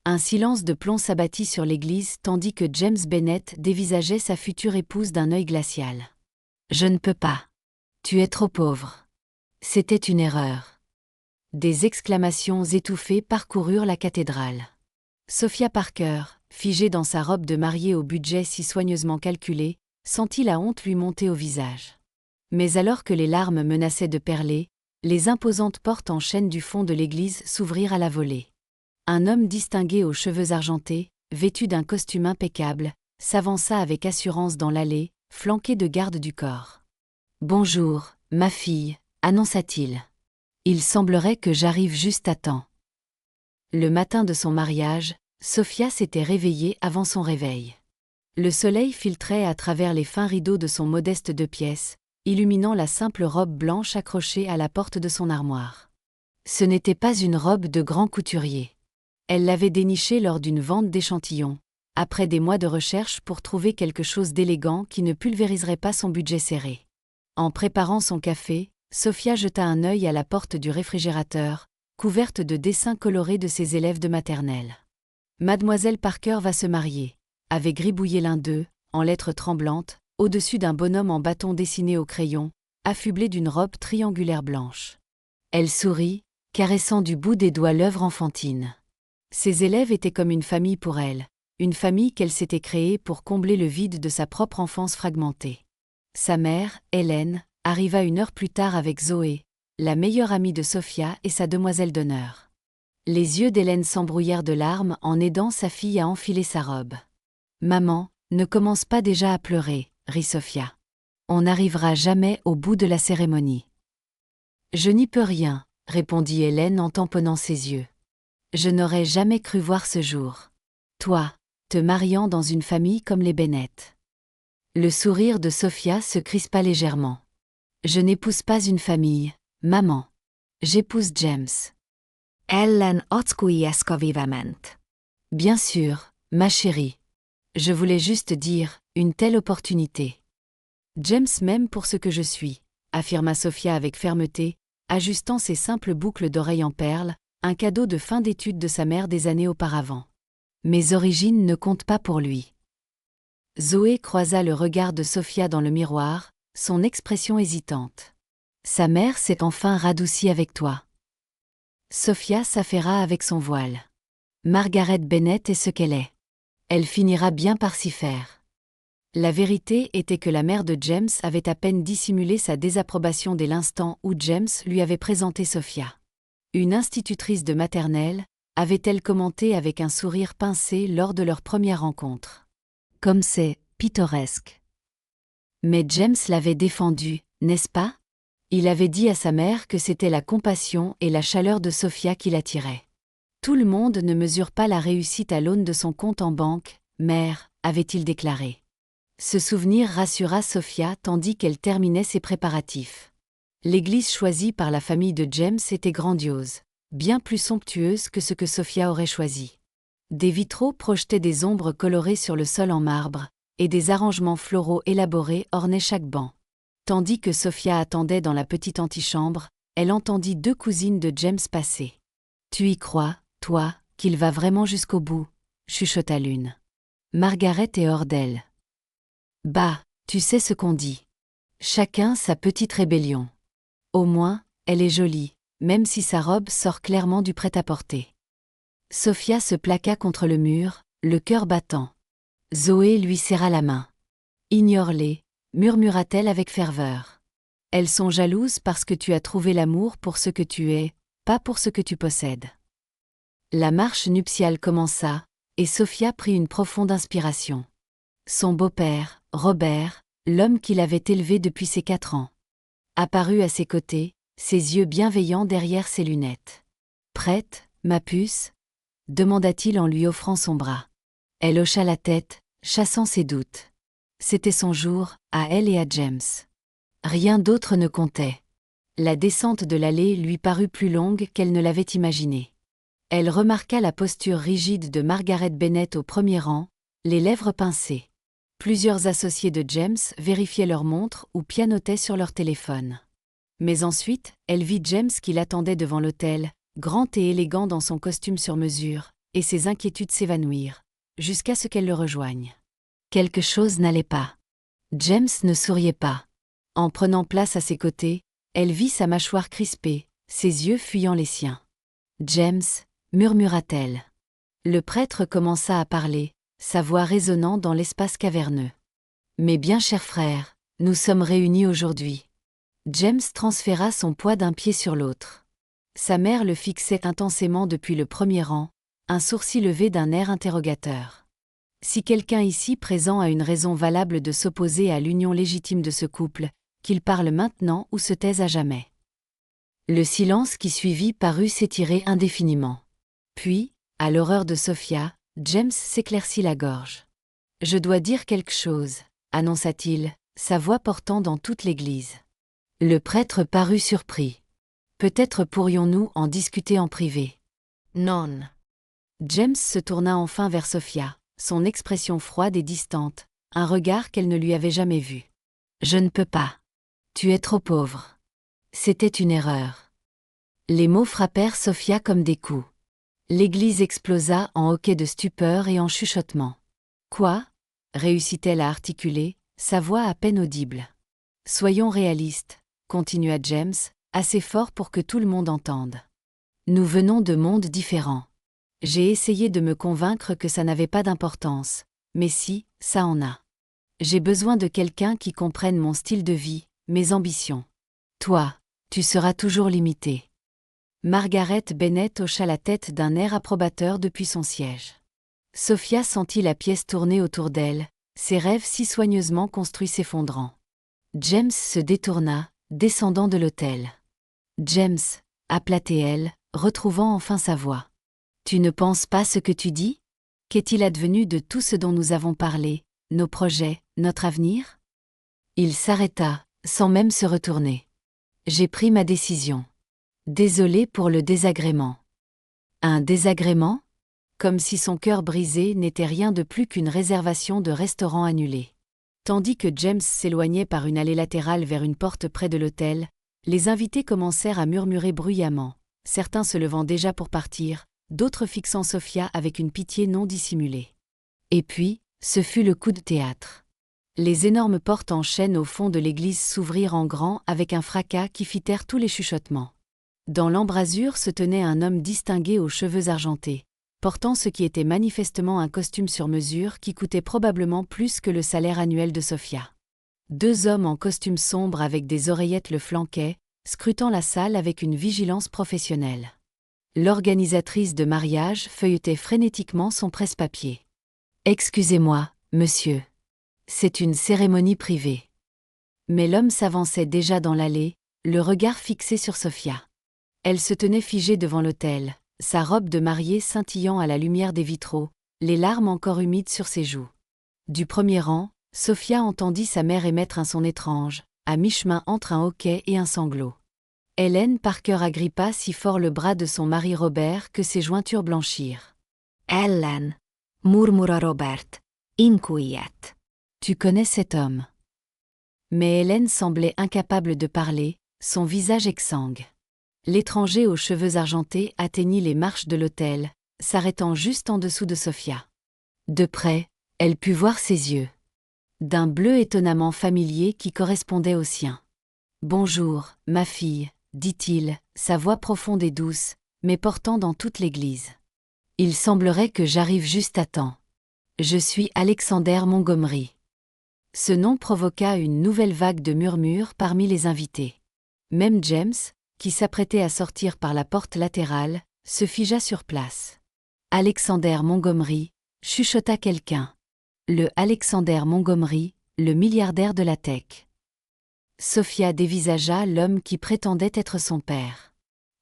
Un silence de plomb s'abattit sur l'église tandis que James Bennet dévisageait sa future épouse d'un œil glacial. « Je ne peux pas. Tu es trop pauvre. C'était une erreur. » Des exclamations étouffées parcoururent la cathédrale. Sophia Parker, figée dans sa robe de mariée au budget si soigneusement calculé, sentit la honte lui monter au visage. Mais alors que les larmes menaçaient de perler, les imposantes portes en chêne du fond de l'église s'ouvrirent à la volée. Un homme distingué aux cheveux argentés, vêtu d'un costume impeccable, s'avança avec assurance dans l'allée, flanqué de gardes du corps. « Bonjour, ma fille », annonça-t-il. « Il semblerait que j'arrive juste à temps. » Le matin de son mariage, Sophia s'était réveillée avant son réveil. Le soleil filtrait à travers les fins rideaux de son modeste 2 pièces, illuminant la simple robe blanche accrochée à la porte de son armoire. Ce n'était pas une robe de grand couturier. Elle l'avait dénichée lors d'une vente d'échantillons, après des mois de recherche pour trouver quelque chose d'élégant qui ne pulvériserait pas son budget serré. En préparant son café, Sophia jeta un œil à la porte du réfrigérateur, couverte de dessins colorés de ses élèves de maternelle. Mademoiselle Parker va se marier, avait gribouillé l'un d'eux, en lettres tremblantes, au-dessus d'un bonhomme en bâton dessiné au crayon, affublé d'une robe triangulaire blanche. Elle sourit, caressant du bout des doigts l'œuvre enfantine. Ses élèves étaient comme une famille pour elle, une famille qu'elle s'était créée pour combler le vide de sa propre enfance fragmentée. Sa mère, Hélène, arriva 1 heure plus tard avec Zoé, la meilleure amie de Sophia et sa demoiselle d'honneur. Les yeux d'Hélène s'embrouillèrent de larmes en aidant sa fille à enfiler sa robe. « Maman, ne commence pas déjà à pleurer », rit Sophia. « On n'arrivera jamais au bout de la cérémonie. »« Je n'y peux rien », répondit Hélène en tamponnant ses yeux. « Je n'aurais jamais cru voir ce jour. Toi, te mariant dans une famille comme les Bennet. » Le sourire de Sophia se crispa légèrement. « Je n'épouse pas une famille, maman. J'épouse James. » Ellen ockujeszka vivement. « Bien sûr, ma chérie. Je voulais juste dire, une telle opportunité. James m'aime pour ce que je suis, » affirma Sophia avec fermeté, ajustant ses simples boucles d'oreilles en perles, un cadeau de fin d'études de sa mère des années auparavant. « Mes origines ne comptent pas pour lui. » Zoé croisa le regard de Sophia dans le miroir, son expression hésitante. « Sa mère s'est enfin radoucie avec toi. » Sophia s'affaira avec son voile. Margaret Bennet est ce qu'elle est. Elle finira bien par s'y faire. La vérité était que la mère de James avait à peine dissimulé sa désapprobation dès l'instant où James lui avait présenté Sophia. Une institutrice de maternelle, avait-elle commenté avec un sourire pincé lors de leur première rencontre. « Comme c'est pittoresque. » Mais James l'avait défendu, n'est-ce pas? Il avait dit à sa mère que c'était la compassion et la chaleur de Sophia qui l'attiraient. « Tout le monde ne mesure pas la réussite à l'aune de son compte en banque, mère, » avait-il déclaré. Ce souvenir rassura Sophia tandis qu'elle terminait ses préparatifs. L'église choisie par la famille de James était grandiose, bien plus somptueuse que ce que Sophia aurait choisi. Des vitraux projetaient des ombres colorées sur le sol en marbre, et des arrangements floraux élaborés ornaient chaque banc. Tandis que Sophia attendait dans la petite antichambre, elle entendit 2 cousines de James passer. « Tu y crois, toi, qu'il va vraiment jusqu'au bout ?» chuchota l'une. Margaret est hors d'elle. « Bah, tu sais ce qu'on dit. Chacun sa petite rébellion. Au moins, elle est jolie, même si sa robe sort clairement du prêt-à-porter. » Sophia se plaqua contre le mur, le cœur battant. Zoé lui serra la main. « Ignore-les, » murmura-t-elle avec ferveur. « Elles sont jalouses parce que tu as trouvé l'amour pour ce que tu es, pas pour ce que tu possèdes. » La marche nuptiale commença, et Sophia prit une profonde inspiration. Son beau-père, Robert, l'homme qui l'avait élevée depuis ses 4 ans, apparut à ses côtés, ses yeux bienveillants derrière ses lunettes. « Prête, ma puce ?» demanda-t-il en lui offrant son bras. Elle hocha la tête, chassant ses doutes. C'était son jour, à elle et à James. Rien d'autre ne comptait. La descente de l'allée lui parut plus longue qu'elle ne l'avait imaginé. Elle remarqua la posture rigide de Margaret Bennet au premier rang, les lèvres pincées. Plusieurs associés de James vérifiaient leurs montres ou pianotaient sur leur téléphone. Mais ensuite, elle vit James qui l'attendait devant l'hôtel, grand et élégant dans son costume sur mesure, et ses inquiétudes s'évanouirent, jusqu'à ce qu'elle le rejoigne. Quelque chose n'allait pas. James ne souriait pas. En prenant place à ses côtés, elle vit sa mâchoire crispée, ses yeux fuyant les siens. « James » murmura-t-elle. Le prêtre commença à parler, sa voix résonnant dans l'espace caverneux. « Mes bien chers frères, nous sommes réunis aujourd'hui. » James transféra son poids d'un pied sur l'autre. Sa mère le fixait intensément depuis le premier rang, un sourcil levé d'un air interrogateur. Si quelqu'un ici présent a une raison valable de s'opposer à l'union légitime de ce couple, qu'il parle maintenant ou se taise à jamais. Le silence qui suivit parut s'étirer indéfiniment. Puis, à l'horreur de Sophia, James s'éclaircit la gorge. « Je dois dire quelque chose », annonça-t-il, sa voix portant dans toute l'église. Le prêtre parut surpris. « Peut-être pourrions-nous en discuter en privé. »« Non. » James se tourna enfin vers Sophia, son expression froide et distante, un regard qu'elle ne lui avait jamais vu. « Je ne peux pas. Tu es trop pauvre. » C'était une erreur. Les mots frappèrent Sophia comme des coups. L'église explosa en hoquets de stupeur et en chuchotements. « Quoi ?» réussit-elle à articuler, sa voix à peine audible. « Soyons réalistes, » continua James, assez fort pour que tout le monde entende. « Nous venons de mondes différents. J'ai essayé de me convaincre que ça n'avait pas d'importance, mais si, ça en a. J'ai besoin de quelqu'un qui comprenne mon style de vie, mes ambitions. Toi, tu seras toujours limité. » Margaret Bennett hocha la tête d'un air approbateur depuis son siège. Sophia sentit la pièce tourner autour d'elle, ses rêves si soigneusement construits s'effondrant. James se détourna, descendant de l'autel. « James » appela-t-elle, retrouvant enfin sa voix. « Tu ne penses pas ce que tu dis ? Qu'est-il advenu de tout ce dont nous avons parlé, nos projets, notre avenir ?» Il s'arrêta, sans même se retourner. « J'ai pris ma décision. Désolé pour le désagrément. » Un désagrément ? Comme si son cœur brisé n'était rien de plus qu'une réservation de restaurant annulée. Tandis que James s'éloignait par une allée latérale vers une porte près de l'hôtel, les invités commencèrent à murmurer bruyamment, certains se levant déjà pour partir, d'autres fixant Sophia avec une pitié non dissimulée. Et puis, ce fut le coup de théâtre. Les énormes portes en chêne au fond de l'église s'ouvrirent en grand avec un fracas qui fit taire tous les chuchotements. Dans l'embrasure se tenait un homme distingué aux cheveux argentés, portant ce qui était manifestement un costume sur mesure qui coûtait probablement plus que le salaire annuel de Sophia. Deux hommes en costume sombre avec des oreillettes le flanquaient, scrutant la salle avec une vigilance professionnelle. L'organisatrice de mariage feuilletait frénétiquement son presse-papier. « Excusez-moi, monsieur. C'est une cérémonie privée. » Mais l'homme s'avançait déjà dans l'allée, le regard fixé sur Sophia. Elle se tenait figée devant l'autel, sa robe de mariée scintillant à la lumière des vitraux, les larmes encore humides sur ses joues. Du premier rang, Sophia entendit sa mère émettre un son étrange, à mi-chemin entre un hoquet et un sanglot. Hélène Parker agrippa si fort le bras de son mari Robert que ses jointures blanchirent. « Ellen » murmura Robert, inquiet. « Tu connais cet homme. » Mais Hélène semblait incapable de parler, son visage exsangue. L'étranger aux cheveux argentés atteignit les marches de l'autel, s'arrêtant juste en dessous de Sophia. De près, elle put voir ses yeux. D'un bleu étonnamment familier qui correspondait au sien. « Bonjour, ma fille », dit-il, sa voix profonde et douce, mais portant dans toute l'église. « Il semblerait que j'arrive juste à temps. Je suis Alexander Montgomery. » Ce nom provoqua une nouvelle vague de murmures parmi les invités. Même James, qui s'apprêtait à sortir par la porte latérale, se figea sur place. « Alexander Montgomery », chuchota quelqu'un. Le Alexander Montgomery, le milliardaire de la tech. Sophia dévisagea l'homme qui prétendait être son père.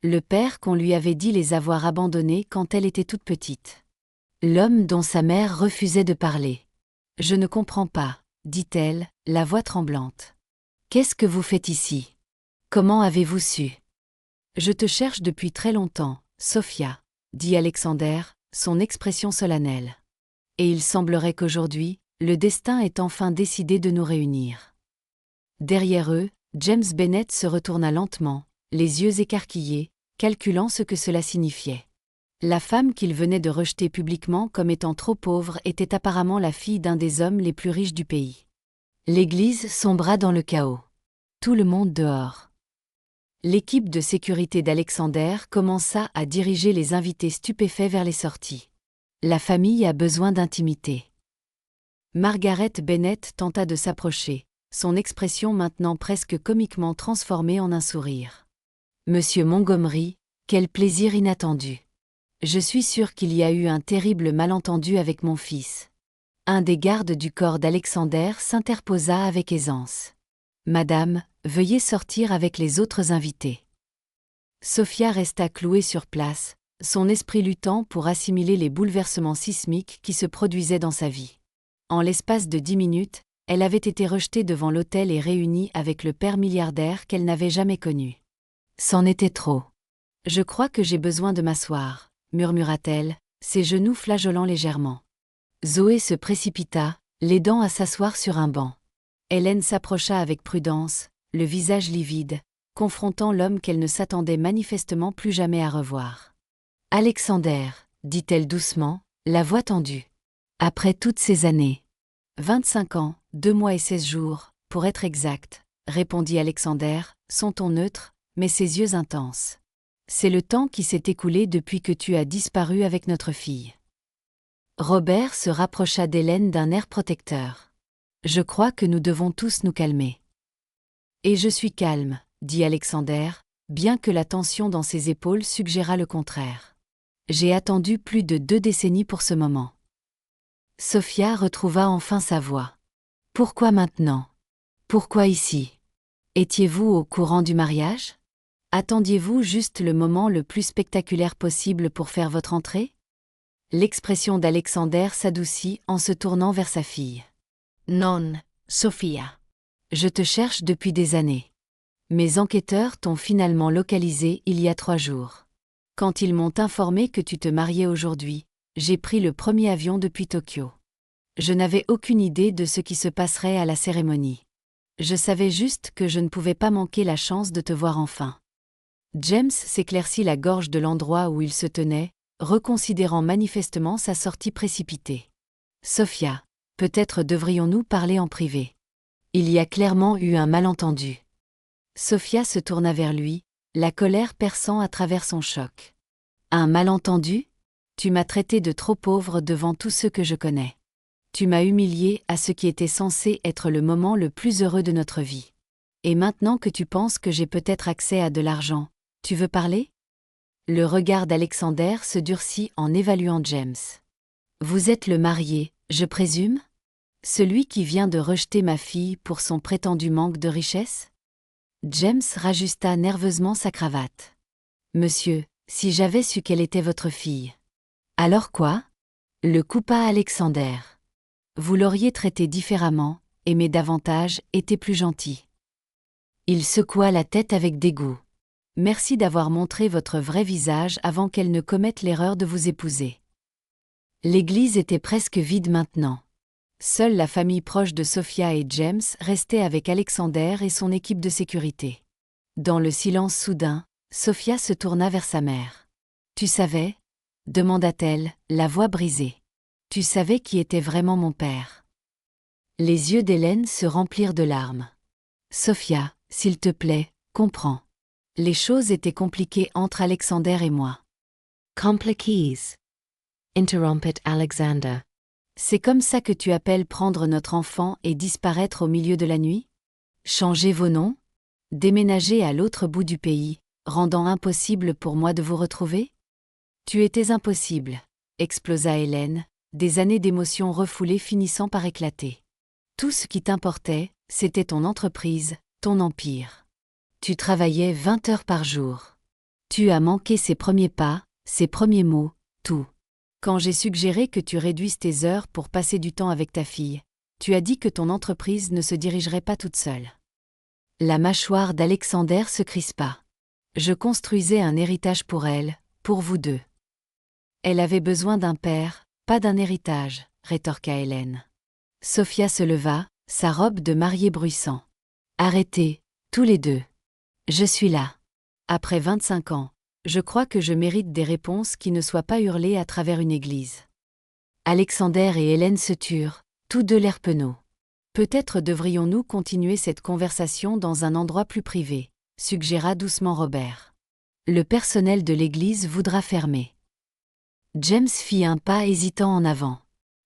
Le père qu'on lui avait dit les avoir abandonnés quand elle était toute petite. L'homme dont sa mère refusait de parler. « Je ne comprends pas », dit-elle, la voix tremblante. « Qu'est-ce que vous faites ici ? Comment avez-vous su ? » « Je te cherche depuis très longtemps, Sophia, » dit Alexander, son expression solennelle. « Et il semblerait qu'aujourd'hui, le destin ait enfin décidé de nous réunir. » Derrière eux, James Bennett se retourna lentement, les yeux écarquillés, calculant ce que cela signifiait. La femme qu'il venait de rejeter publiquement comme étant trop pauvre était apparemment la fille d'un des hommes les plus riches du pays. L'église sombra dans le chaos. Tout le monde dehors. L'équipe de sécurité d'Alexander commença à diriger les invités stupéfaits vers les sorties. La famille a besoin d'intimité. Margaret Bennett tenta de s'approcher, son expression maintenant presque comiquement transformée en un sourire. Monsieur Montgomery, quel plaisir inattendu. Je suis sûre qu'il y a eu un terrible malentendu avec mon fils. Un des gardes du corps d'Alexander s'interposa avec aisance. Madame, veuillez sortir avec les autres invités. Sophia resta clouée sur place, son esprit luttant pour assimiler les bouleversements sismiques qui se produisaient dans sa vie. En l'espace de 10 minutes, elle avait été rejetée devant l'autel et réunie avec le père milliardaire qu'elle n'avait jamais connu. C'en était trop. Je crois que j'ai besoin de m'asseoir, murmura-t-elle, ses genoux flageolant légèrement. Zoé se précipita, l'aidant à s'asseoir sur un banc. Hélène s'approcha avec prudence, le visage livide, confrontant l'homme qu'elle ne s'attendait manifestement plus jamais à revoir. « Alexander, dit-elle doucement, la voix tendue. Après toutes ces années. 25 ans, 2 mois et 16 jours, pour être exact, répondit Alexander, son ton neutre, mais ses yeux intenses. C'est le temps qui s'est écoulé depuis que tu as disparu avec notre fille. Robert se rapprocha d'Hélène d'un air protecteur. Je crois que nous devons tous nous calmer. Et je suis calme, dit Alexander, bien que la tension dans ses épaules suggérât le contraire. J'ai attendu plus de 2 décennies pour ce moment. Sophia retrouva enfin sa voix. Pourquoi maintenant? Pourquoi ici? Étiez-vous au courant du mariage? Attendiez-vous juste le moment le plus spectaculaire possible pour faire votre entrée? L'expression d'Alexander s'adoucit en se tournant vers sa fille. Non, Sophia. Je te cherche depuis des années. Mes enquêteurs t'ont finalement localisé il y a 3 jours. Quand ils m'ont informé que tu te mariais aujourd'hui, j'ai pris le premier avion depuis Tokyo. Je n'avais aucune idée de ce qui se passerait à la cérémonie. Je savais juste que je ne pouvais pas manquer la chance de te voir enfin. James s'éclaircit la gorge de l'endroit où il se tenait, reconsidérant manifestement sa sortie précipitée. Sophia, peut-être devrions-nous parler en privé. Il y a clairement eu un malentendu. Sophia se tourna vers lui, la colère perçant à travers son choc. Un malentendu? Tu m'as traité de trop pauvre devant tous ceux que je connais. Tu m'as humilié à ce qui était censé être le moment le plus heureux de notre vie. Et maintenant que tu penses que j'ai peut-être accès à de l'argent, tu veux parler? Le regard d'Alexander se durcit en évaluant James. Vous êtes le marié, je présume? Celui qui vient de rejeter ma fille pour son prétendu manque de richesse? James rajusta nerveusement sa cravate. Monsieur, si j'avais su qu'elle était votre fille. Alors quoi? Le coupa Alexander. Vous l'auriez traité différemment, aimé davantage, été plus gentil. Il secoua la tête avec dégoût. Merci d'avoir montré votre vrai visage avant qu'elle ne commette l'erreur de vous épouser. L'église était presque vide maintenant. Seule la famille proche de Sophia et James restait avec Alexander et son équipe de sécurité. Dans le silence soudain, Sophia se tourna vers sa mère. « Tu savais ?» demanda-t-elle, la voix brisée. « Tu savais qui était vraiment mon père ?» Les yeux d'Hélène se remplirent de larmes. « Sophia, s'il te plaît, comprends. Les choses étaient compliquées entre Alexander et moi. » Compliquées, interrompit Alexander. C'est comme ça que tu appelles prendre notre enfant et disparaître au milieu de la nuit? Changer vos noms? Déménager à l'autre bout du pays, rendant impossible pour moi de vous retrouver? Tu étais impossible, explosa Hélène, des années d'émotions refoulées finissant par éclater. Tout ce qui t'importait, c'était ton entreprise, ton empire. Tu travaillais 20 heures par jour. Tu as manqué ses premiers pas, ses premiers mots, tout. Quand j'ai suggéré que tu réduises tes heures pour passer du temps avec ta fille, tu as dit que ton entreprise ne se dirigerait pas toute seule. La mâchoire d'Alexander se crispa. Je construisais un héritage pour elle, pour vous deux. Elle avait besoin d'un père, pas d'un héritage, rétorqua Hélène. Sophia se leva, sa robe de mariée bruissant. Arrêtez, tous les deux. Je suis là. Après 25 ans, Je crois que je mérite des réponses qui ne soient pas hurlées à travers une église. Alexander et Hélène se turent, tous deux l'air penauds. Peut-être devrions-nous continuer cette conversation dans un endroit plus privé, suggéra doucement Robert. Le personnel de l'église voudra fermer. James fit un pas hésitant en avant.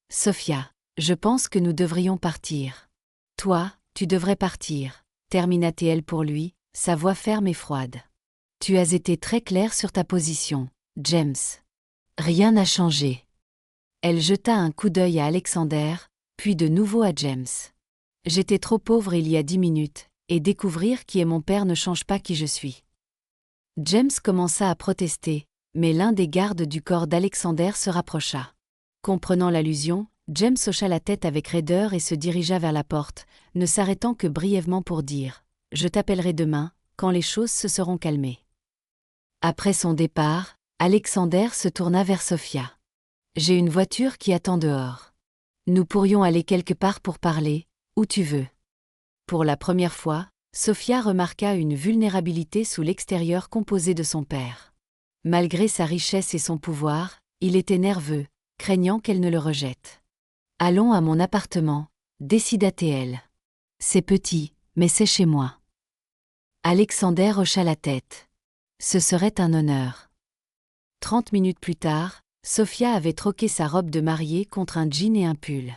Sophia, je pense que nous devrions partir. Toi, tu devrais partir, termina-t-elle pour lui, sa voix ferme et froide. Tu as été très clair sur ta position, James. Rien n'a changé. Elle jeta un coup d'œil à Alexander, puis de nouveau à James. J'étais trop pauvre il y a 10 minutes, et découvrir qui est mon père ne change pas qui je suis. James commença à protester, mais l'un des gardes du corps d'Alexander se rapprocha. Comprenant l'allusion, James hocha la tête avec raideur et se dirigea vers la porte, ne s'arrêtant que brièvement pour dire « Je t'appellerai demain, quand les choses se seront calmées. » Après son départ, Alexander se tourna vers Sophia. « J'ai une voiture qui attend dehors. Nous pourrions aller quelque part pour parler, où tu veux. » Pour la première fois, Sophia remarqua une vulnérabilité sous l'extérieur composé de son père. Malgré sa richesse et son pouvoir, il était nerveux, craignant qu'elle ne le rejette. « Allons à mon appartement, décida-t-elle. C'est petit, mais c'est chez moi. » Alexander hocha la tête. Ce serait un honneur. 30 minutes plus tard, Sophia avait troqué sa robe de mariée contre un jean et un pull.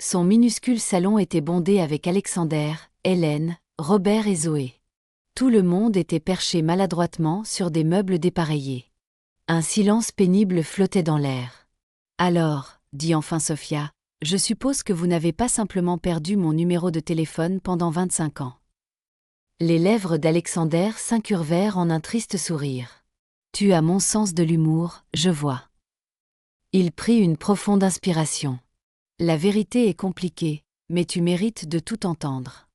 Son minuscule salon était bondé avec Alexander, Hélène, Robert et Zoé. Tout le monde était perché maladroitement sur des meubles dépareillés. Un silence pénible flottait dans l'air. « Alors, dit enfin Sophia, je suppose que vous n'avez pas simplement perdu mon numéro de téléphone pendant 25 ans. » Les lèvres d'Alexander s'incurvèrent en un triste sourire. « Tu as mon sens de l'humour, je vois. » Il prit une profonde inspiration. « La vérité est compliquée, mais tu mérites de tout entendre.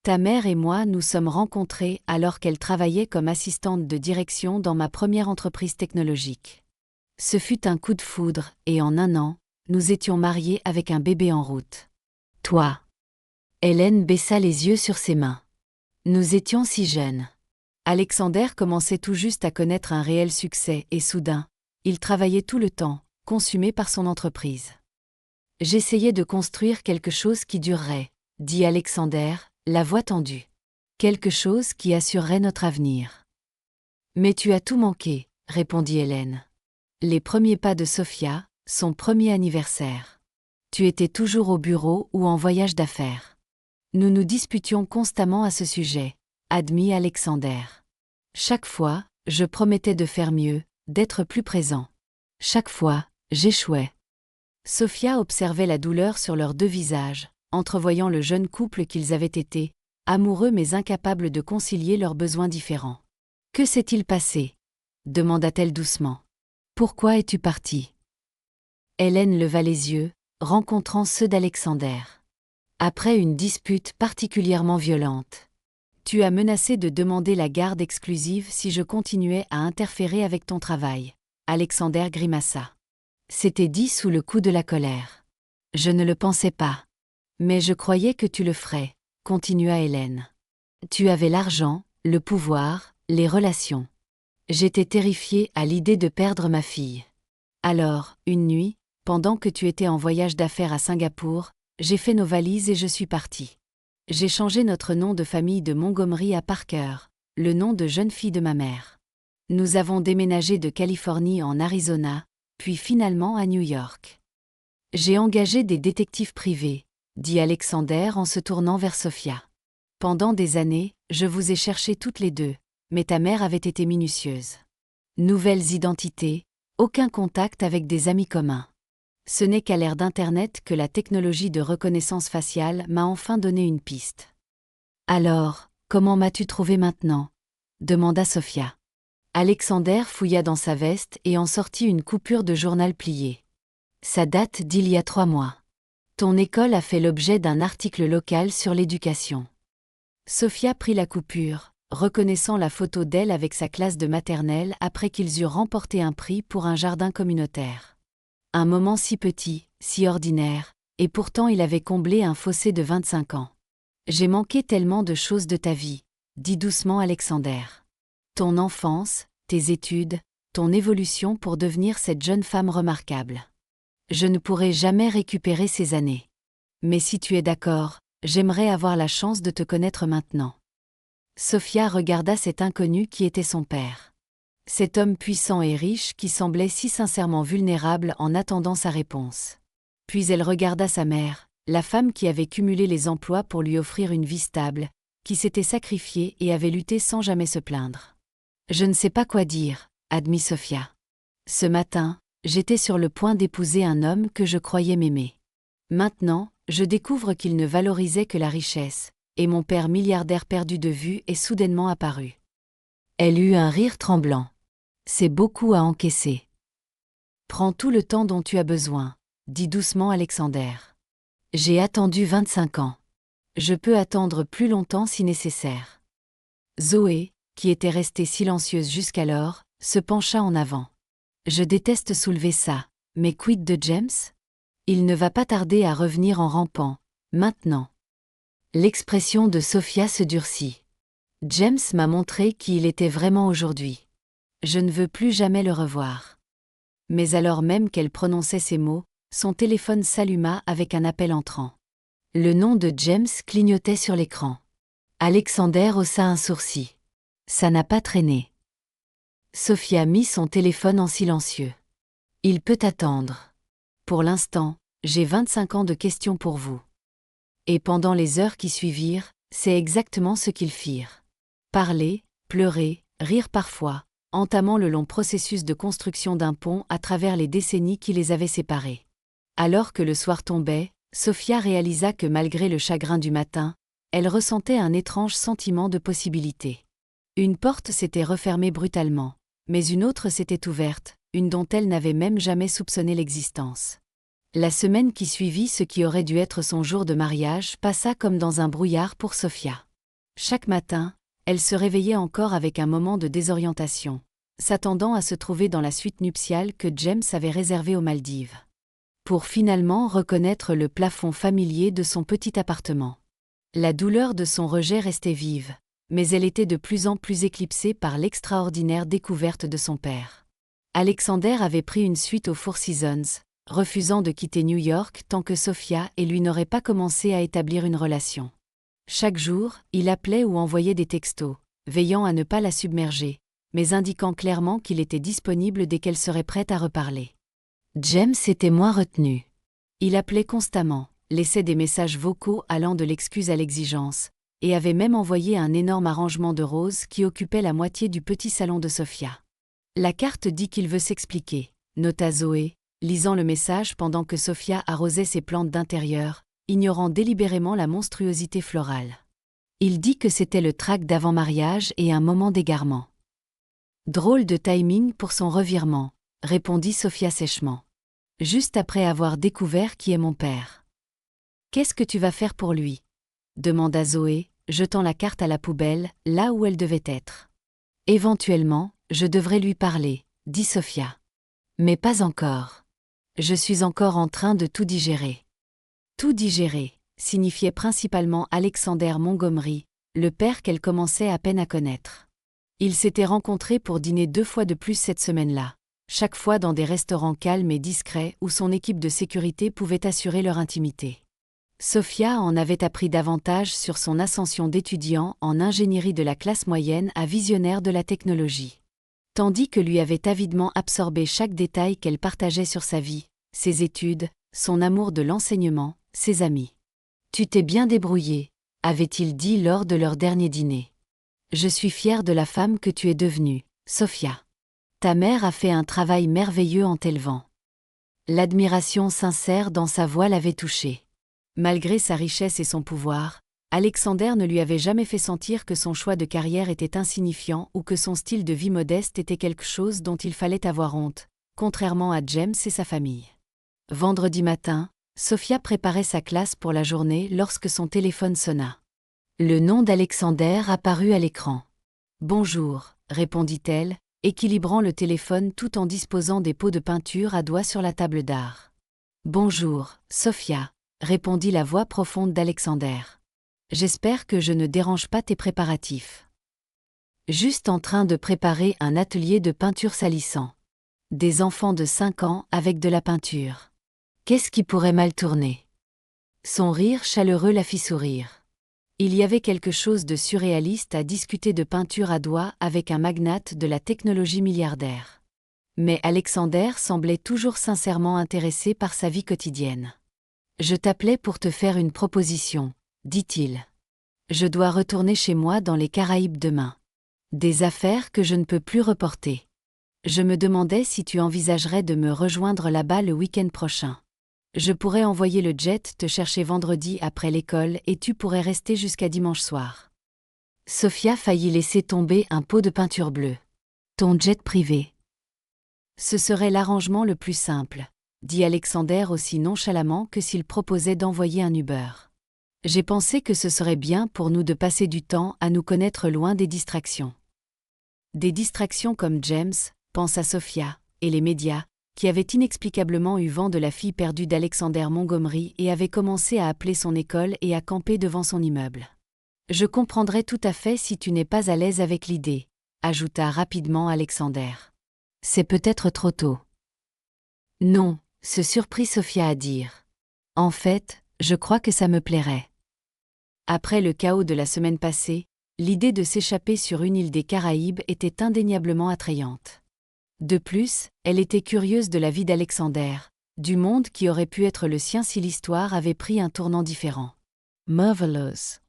Ta mère et moi nous sommes rencontrés alors qu'elle travaillait comme assistante de direction dans ma première entreprise technologique. Ce fut un coup de foudre, et en 1 an, nous étions mariés avec un bébé en route. Toi. » Hélène baissa les yeux sur ses mains. Nous étions si jeunes. Alexander commençait tout juste à connaître un réel succès et soudain, il travaillait tout le temps, consumé par son entreprise. J'essayais de construire quelque chose qui durerait, dit Alexander, la voix tendue. Quelque chose qui assurerait notre avenir. Mais tu as tout manqué, répondit Hélène. Les premiers pas de Sophia, son premier anniversaire. Tu étais toujours au bureau ou en voyage d'affaires. Nous nous disputions constamment à ce sujet, admit Alexander. Chaque fois, je promettais de faire mieux, d'être plus présent. Chaque fois, j'échouais. Sophia observait la douleur sur leurs 2 visages, entrevoyant le jeune couple qu'ils avaient été, amoureux mais incapables de concilier leurs besoins différents. « Que s'est-il passé ?» demanda-t-elle doucement. « Pourquoi es-tu partie ?» Hélène leva les yeux, rencontrant ceux d'Alexander. Après une dispute particulièrement violente. Tu as menacé de demander la garde exclusive si je continuais à interférer avec ton travail. Alexander grimaça. C'était dit sous le coup de la colère. Je ne le pensais pas. Mais je croyais que tu le ferais, continua Hélène. Tu avais l'argent, le pouvoir, les relations. J'étais terrifiée à l'idée de perdre ma fille. Alors, une nuit, pendant que tu étais en voyage d'affaires à Singapour, j'ai fait nos valises et je suis partie. J'ai changé notre nom de famille de Montgomery à Parker, le nom de jeune fille de ma mère. Nous avons déménagé de Californie en Arizona, puis finalement à New York. J'ai engagé des détectives privés, dit Alexander en se tournant vers Sophia. Pendant des années, je vous ai cherchées toutes les 2, mais ta mère avait été minutieuse. Nouvelles identités, aucun contact avec des amis communs. Ce n'est qu'à l'ère d'Internet que la technologie de reconnaissance faciale m'a enfin donné une piste. Alors, comment m'as-tu trouvé maintenant ? Demanda Sophia. Alexander fouilla dans sa veste et en sortit une coupure de journal plié. Ça date d'il y a 3 mois. Ton école a fait l'objet d'un article local sur l'éducation. Sophia prit la coupure, reconnaissant la photo d'elle avec sa classe de maternelle après qu'ils eurent remporté un prix pour un jardin communautaire. Un moment si petit, si ordinaire, et pourtant il avait comblé un fossé de 25 ans. J'ai manqué tellement de choses de ta vie, dit doucement Alexander. Ton enfance, tes études, ton évolution pour devenir cette jeune femme remarquable. Je ne pourrai jamais récupérer ces années. Mais si tu es d'accord, j'aimerais avoir la chance de te connaître maintenant. Sophia regarda cet inconnu qui était son père. Cet homme puissant et riche qui semblait si sincèrement vulnérable en attendant sa réponse. Puis elle regarda sa mère, la femme qui avait cumulé les emplois pour lui offrir une vie stable, qui s'était sacrifiée et avait lutté sans jamais se plaindre. Je ne sais pas quoi dire, admit Sophia. Ce matin, j'étais sur le point d'épouser un homme que je croyais m'aimer. Maintenant, je découvre qu'il ne valorisait que la richesse, et mon père milliardaire perdu de vue est soudainement apparu. Elle eut un rire tremblant. C'est beaucoup à encaisser. Prends tout le temps dont tu as besoin, dit doucement Alexander. J'ai attendu 25 ans. Je peux attendre plus longtemps si nécessaire. Zoé, qui était restée silencieuse jusqu'alors, se pencha en avant. Je déteste soulever ça, mais quid de James? Il ne va pas tarder à revenir en rampant, maintenant. L'expression de Sophia se durcit. James m'a montré qui il était vraiment aujourd'hui. Je ne veux plus jamais le revoir. Mais alors même qu'elle prononçait ces mots, son téléphone s'alluma avec un appel entrant. Le nom de James clignotait sur l'écran. Alexander haussa un sourcil. Ça n'a pas traîné. Sophia mit son téléphone en silencieux. Il peut attendre. Pour l'instant, j'ai 25 ans de questions pour vous. Et pendant les heures qui suivirent, c'est exactement ce qu'ils firent. Parler, pleurer, rire parfois, entamant le long processus de construction d'un pont à travers les décennies qui les avaient séparés. Alors que le soir tombait, Sophia réalisa que malgré le chagrin du matin, elle ressentait un étrange sentiment de possibilité. Une porte s'était refermée brutalement, mais une autre s'était ouverte, une dont elle n'avait même jamais soupçonné l'existence. La semaine qui suivit ce qui aurait dû être son jour de mariage passa comme dans un brouillard pour Sophia. Chaque matin, elle se réveillait encore avec un moment de désorientation, s'attendant à se trouver dans la suite nuptiale que James avait réservée aux Maldives. Pour finalement reconnaître le plafond familier de son petit appartement. La douleur de son rejet restait vive, mais elle était de plus en plus éclipsée par l'extraordinaire découverte de son père. Alexander avait pris une suite aux Four Seasons, refusant de quitter New York tant que Sophia et lui n'auraient pas commencé à établir une relation. Chaque jour, il appelait ou envoyait des textos, veillant à ne pas la submerger, mais indiquant clairement qu'il était disponible dès qu'elle serait prête à reparler. James était moins retenu. Il appelait constamment, laissait des messages vocaux allant de l'excuse à l'exigence, et avait même envoyé un énorme arrangement de roses qui occupait la moitié du petit salon de Sophia. La carte dit qu'il veut s'expliquer, nota Zoé, lisant le message pendant que Sophia arrosait ses plantes d'intérieur, ignorant délibérément la monstruosité florale. Il dit que c'était le trac d'avant-mariage et un moment d'égarement. Drôle de timing pour son revirement, répondit Sophia sèchement. Juste après avoir découvert qui est mon père. Qu'est-ce que tu vas faire pour lui? Demanda Zoé, jetant la carte à la poubelle, là où elle devait être. Éventuellement, je devrais lui parler, dit Sophia. Mais pas encore. Je suis encore en train de tout digérer. Tout digérer, signifiait principalement Alexander Montgomery, le père qu'elle commençait à peine à connaître. Ils s'étaient rencontrés pour dîner 2 fois de plus cette semaine-là, chaque fois dans des restaurants calmes et discrets où son équipe de sécurité pouvait assurer leur intimité. Sophia en avait appris davantage sur son ascension d'étudiant en ingénierie de la classe moyenne à visionnaire de la technologie. Tandis que lui avait avidement absorbé chaque détail qu'elle partageait sur sa vie, ses études, son amour de l'enseignement, ses amis. « Tu t'es bien débrouillée », avait-il dit lors de leur dernier dîner. « Je suis fière de la femme que tu es devenue, Sophia. Ta mère a fait un travail merveilleux en t'élevant. » L'admiration sincère dans sa voix l'avait touché. Malgré sa richesse et son pouvoir, Alexander ne lui avait jamais fait sentir que son choix de carrière était insignifiant ou que son style de vie modeste était quelque chose dont il fallait avoir honte, contrairement à James et sa famille. Vendredi matin, Sophia préparait sa classe pour la journée lorsque son téléphone sonna. Le nom d'Alexander apparut à l'écran. « Bonjour », répondit-elle, équilibrant le téléphone tout en disposant des pots de peinture à doigts sur la table d'art. « Bonjour, Sophia », répondit la voix profonde d'Alexander. « J'espère que je ne dérange pas tes préparatifs. » Juste en train de préparer un atelier de peinture salissant. Des enfants de 5 ans avec de la peinture. Qu'est-ce qui pourrait mal tourner? Son rire chaleureux la fit sourire. Il y avait quelque chose de surréaliste à discuter de peinture à doigts avec un magnate de la technologie milliardaire. Mais Alexander semblait toujours sincèrement intéressé par sa vie quotidienne. « Je t'appelais pour te faire une proposition, » dit-il. « Je dois retourner chez moi dans les Caraïbes demain. Des affaires que je ne peux plus reporter. Je me demandais si tu envisagerais de me rejoindre là-bas le week-end prochain. Je pourrais envoyer le jet te chercher vendredi après l'école et tu pourrais rester jusqu'à dimanche soir. » Sophia faillit laisser tomber un pot de peinture bleue. « Ton jet privé. » Ce serait l'arrangement le plus simple, dit Alexander aussi nonchalamment que s'il proposait d'envoyer un Uber. J'ai pensé que ce serait bien pour nous de passer du temps à nous connaître loin des distractions. Des distractions comme James, pense à Sophia, et les médias, qui avaient inexplicablement eu vent de la fille perdue d'Alexander Montgomery et avaient commencé à appeler son école et à camper devant son immeuble. Je comprendrais tout à fait si tu n'es pas à l'aise avec l'idée, ajouta rapidement Alexander. C'est peut-être trop tôt. Non, se surprit Sophia à dire. En fait, je crois que ça me plairait. Après le chaos de la semaine passée, l'idée de s'échapper sur une île des Caraïbes était indéniablement attrayante. De plus, elle était curieuse de la vie d'Alexander, du monde qui aurait pu être le sien si l'histoire avait pris un tournant différent. Marvelous.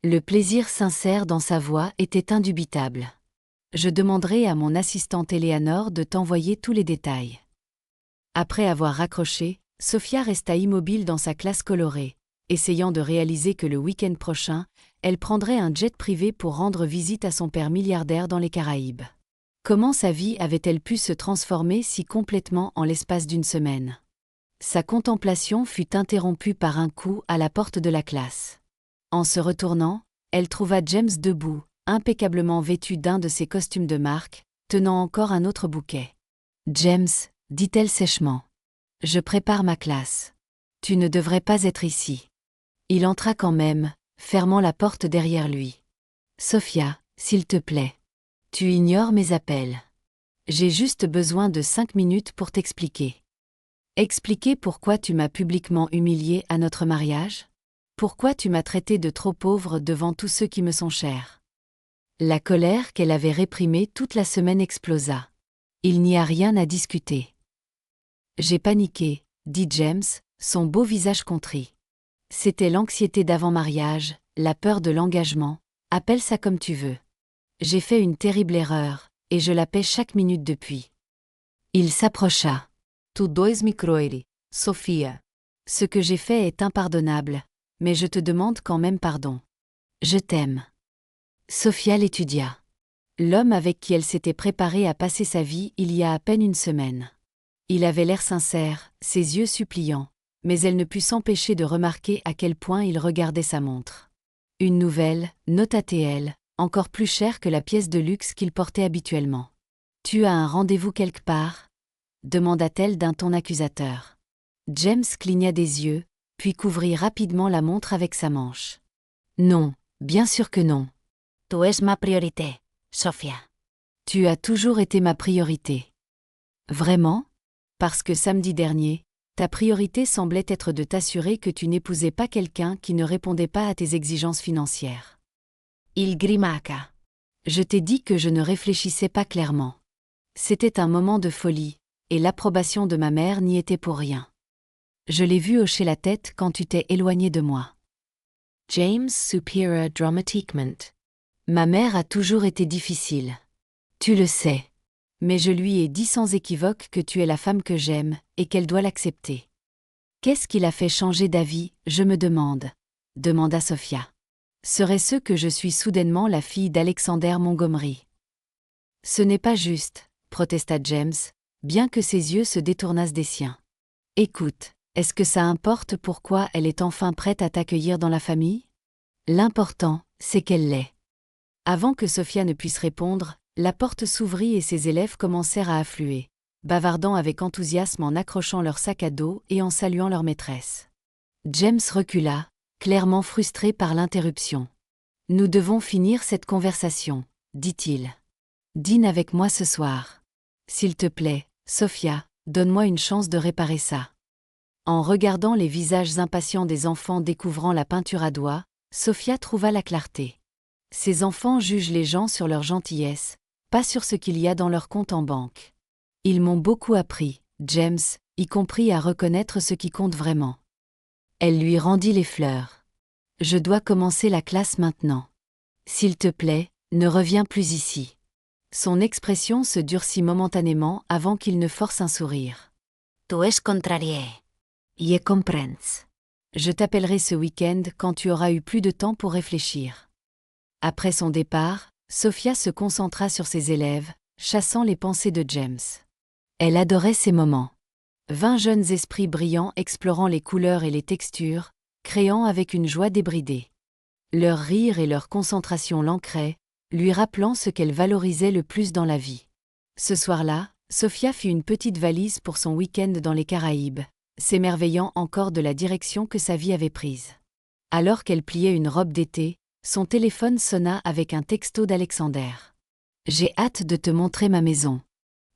Le plaisir sincère dans sa voix était indubitable. Je demanderai à mon assistante Eleanor de t'envoyer tous les détails. Après avoir raccroché, Sophia resta immobile dans sa classe colorée, essayant de réaliser que le week-end prochain, elle prendrait un jet privé pour rendre visite à son père milliardaire dans les Caraïbes. Comment sa vie avait-elle pu se transformer si complètement en l'espace d'une semaine? Sa contemplation fut interrompue par un coup à la porte de la classe. En se retournant, elle trouva James debout, impeccablement vêtu d'un de ses costumes de marque, tenant encore un autre bouquet. « James, » dit-elle sèchement. « Je prépare ma classe. Tu ne devrais pas être ici. » Il entra quand même, fermant la porte derrière lui. « Sophia, s'il te plaît. Tu ignores mes appels. J'ai juste besoin de 5 minutes pour t'expliquer. » Expliquer pourquoi tu m'as publiquement humiliée à notre mariage? Pourquoi tu m'as traité de trop pauvre devant tous ceux qui me sont chers? La colère qu'elle avait réprimée toute la semaine explosa. Il n'y a rien à discuter. J'ai paniqué, dit James, son beau visage contrit. C'était l'anxiété d'avant-mariage, la peur de l'engagement, appelle ça comme tu veux. J'ai fait une terrible erreur, et je la paie chaque minute depuis. Il s'approcha. Tu dois microiri, Sophia. Ce que j'ai fait est impardonnable, mais je te demande quand même pardon. Je t'aime. Sophia l'étudia. L'homme avec qui elle s'était préparée à passer sa vie il y a à peine une semaine. Il avait l'air sincère, ses yeux suppliants, mais elle ne put s'empêcher de remarquer à quel point il regardait sa montre. Une nouvelle, nota TL, encore plus chère que la pièce de luxe qu'il portait habituellement. « Tu as un rendez-vous quelque part ?» demanda-t-elle d'un ton accusateur. James cligna des yeux, puis couvrit rapidement la montre avec sa manche. « Non, bien sûr que non. Tu es ma priorité, Sophia. Tu as toujours été ma priorité. » Vraiment? Parce que samedi dernier, ta priorité semblait être de t'assurer que tu n'épousais pas quelqu'un qui ne répondait pas à tes exigences financières. Il grimaqua. Je t'ai dit que je ne réfléchissais pas clairement. C'était un moment de folie, et l'approbation de ma mère n'y était pour rien. Je l'ai vu hocher la tête quand tu t'es éloigné de moi. James superior dramaticement. Ma mère a toujours été difficile. Tu le sais. Mais je lui ai dit sans équivoque que tu es la femme que j'aime, et qu'elle doit l'accepter. Qu'est-ce qui l'a fait changer d'avis, je me demande, demanda Sophia. Serait-ce que je suis soudainement la fille d'Alexander Montgomery? Ce n'est pas juste, protesta James, bien que ses yeux se détournassent des siens. Écoute, est-ce que ça importe pourquoi elle est enfin prête à t'accueillir dans la famille? L'important, c'est qu'elle l'est. Avant que Sophia ne puisse répondre, la porte s'ouvrit et ses élèves commencèrent à affluer, bavardant avec enthousiasme en accrochant leur sac à dos et en saluant leur maîtresse. James recula, clairement frustré par l'interruption. « Nous devons finir cette conversation, » dit-il. Dîne avec moi ce soir. S'il te plaît, Sophia, donne-moi une chance de réparer ça. En regardant les visages impatients des enfants découvrant la peinture à doigts, Sophia trouva la clarté. Ces enfants jugent les gens sur leur gentillesse, pas sur ce qu'il y a dans leur compte en banque. Ils m'ont beaucoup appris, James, y compris à reconnaître ce qui compte vraiment. Elle lui rendit les fleurs. Je dois commencer la classe maintenant. S'il te plaît, ne reviens plus ici. Son expression se durcit momentanément avant qu'il ne force un sourire. Tu es contrarié. Je comprends. Je t'appellerai ce week-end quand tu auras eu plus de temps pour réfléchir. Après son départ, Sophia se concentra sur ses élèves, chassant les pensées de James. Elle adorait ces moments. 20 jeunes esprits brillants explorant les couleurs et les textures, créant avec une joie débridée. Leur rire et leur concentration l'ancraient, lui rappelant ce qu'elle valorisait le plus dans la vie. Ce soir-là, Sophia fit une petite valise pour son week-end dans les Caraïbes, s'émerveillant encore de la direction que sa vie avait prise. Alors qu'elle pliait une robe d'été, son téléphone sonna avec un texto d'Alexander. « J'ai hâte de te montrer ma maison.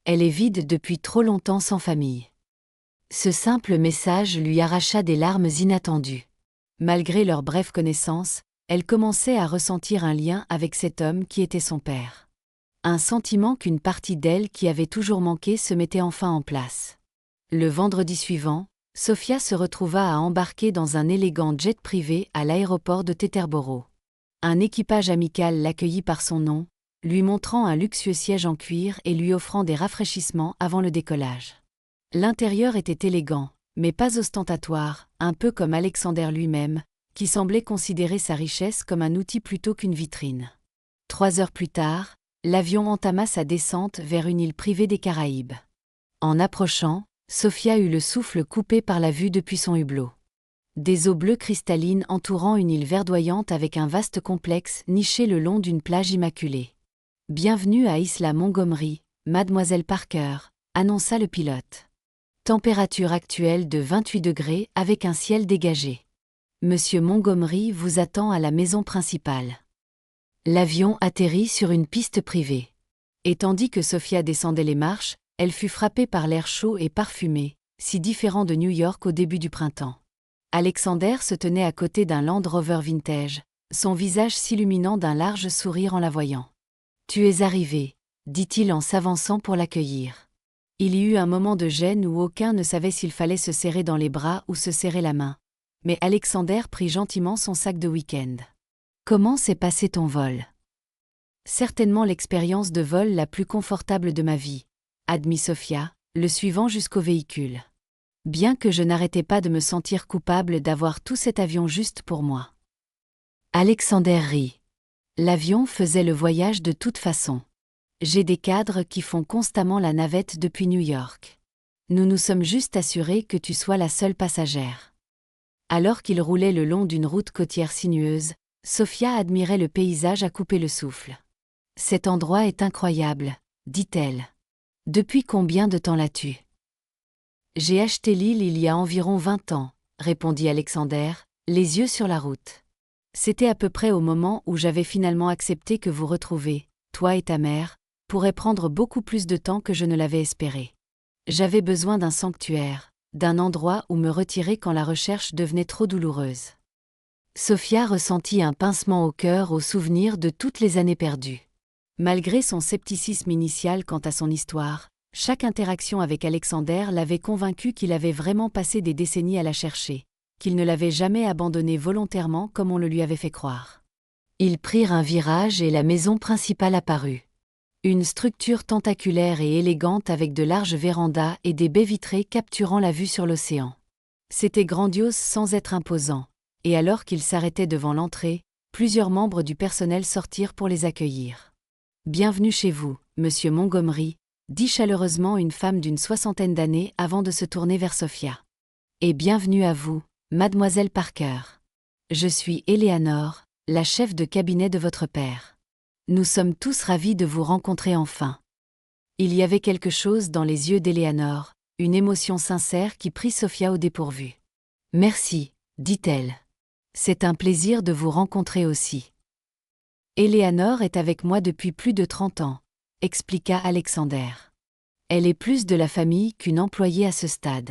Elle est vide depuis trop longtemps sans famille. » Ce simple message lui arracha des larmes inattendues. Malgré leur brève connaissance, elle commençait à ressentir un lien avec cet homme qui était son père. Un sentiment qu'une partie d'elle qui avait toujours manqué se mettait enfin en place. Le vendredi suivant, Sophia se retrouva à embarquer dans un élégant jet privé à l'aéroport de Teterboro. Un équipage amical l'accueillit par son nom, lui montrant un luxueux siège en cuir et lui offrant des rafraîchissements avant le décollage. L'intérieur était élégant, mais pas ostentatoire, un peu comme Alexander lui-même, qui semblait considérer sa richesse comme un outil plutôt qu'une vitrine. 3 heures plus tard, l'avion entama sa descente vers une île privée des Caraïbes. En approchant, Sophia eut le souffle coupé par la vue depuis son hublot. Des eaux bleues cristallines entourant une île verdoyante avec un vaste complexe niché le long d'une plage immaculée. « Bienvenue à Isla Montgomery, Mademoiselle Parker », annonça le pilote. Température actuelle de 28 degrés avec un ciel dégagé. Monsieur Montgomery vous attend à la maison principale. L'avion atterrit sur une piste privée. Et tandis que Sophia descendait les marches, elle fut frappée par l'air chaud et parfumé, si différent de New York au début du printemps. Alexander se tenait à côté d'un Land Rover vintage, son visage s'illuminant d'un large sourire en la voyant. « Tu es arrivé », dit-il en s'avançant pour l'accueillir. Il y eut un moment de gêne où aucun ne savait s'il fallait se serrer dans les bras ou se serrer la main. Mais Alexander prit gentiment son sac de week-end. « Comment s'est passé ton vol ?»« Certainement l'expérience de vol la plus confortable de ma vie, » admit Sophia, le suivant jusqu'au véhicule. Bien que je n'arrêtais pas de me sentir coupable d'avoir tout cet avion juste pour moi. Alexander rit. L'avion faisait le voyage de toute façon. J'ai des cadres qui font constamment la navette depuis New York. Nous nous sommes juste assurés que tu sois la seule passagère. Alors qu'il roulait le long d'une route côtière sinueuse, Sophia admirait le paysage à couper le souffle. « Cet endroit est incroyable, » dit-elle. « Depuis combien de temps l'as-tu » ? « J'ai acheté l'île il y a environ 20 ans, » répondit Alexander, les yeux sur la route. « C'était à peu près au moment où j'avais finalement accepté que vous retrouver, toi et ta mère, pourrait prendre beaucoup plus de temps que je ne l'avais espéré. J'avais besoin d'un sanctuaire, d'un endroit où me retirer quand la recherche devenait trop douloureuse. » Sophia ressentit un pincement au cœur au souvenir de toutes les années perdues. Malgré son scepticisme initial quant à son histoire, chaque interaction avec Alexander l'avait convaincu qu'il avait vraiment passé des décennies à la chercher, qu'il ne l'avait jamais abandonnée volontairement comme on le lui avait fait croire. Ils prirent un virage et la maison principale apparut. Une structure tentaculaire et élégante avec de larges vérandas et des baies vitrées capturant la vue sur l'océan. C'était grandiose sans être imposant, et alors qu'ils s'arrêtaient devant l'entrée, plusieurs membres du personnel sortirent pour les accueillir. « Bienvenue chez vous, monsieur Montgomery », dit chaleureusement une femme d'une 60aine d'années avant de se tourner vers Sophia. « Et bienvenue à vous, mademoiselle Parker. Je suis Eleanor, la chef de cabinet de votre père. Nous sommes tous ravis de vous rencontrer enfin. » Il y avait quelque chose dans les yeux d'Eleanor, une émotion sincère qui prit Sophia au dépourvu. « Merci, dit-elle. C'est un plaisir de vous rencontrer aussi. » Eleanor est avec moi depuis plus de 30 ans, expliqua Alexander. Elle est plus de la famille qu'une employée à ce stade.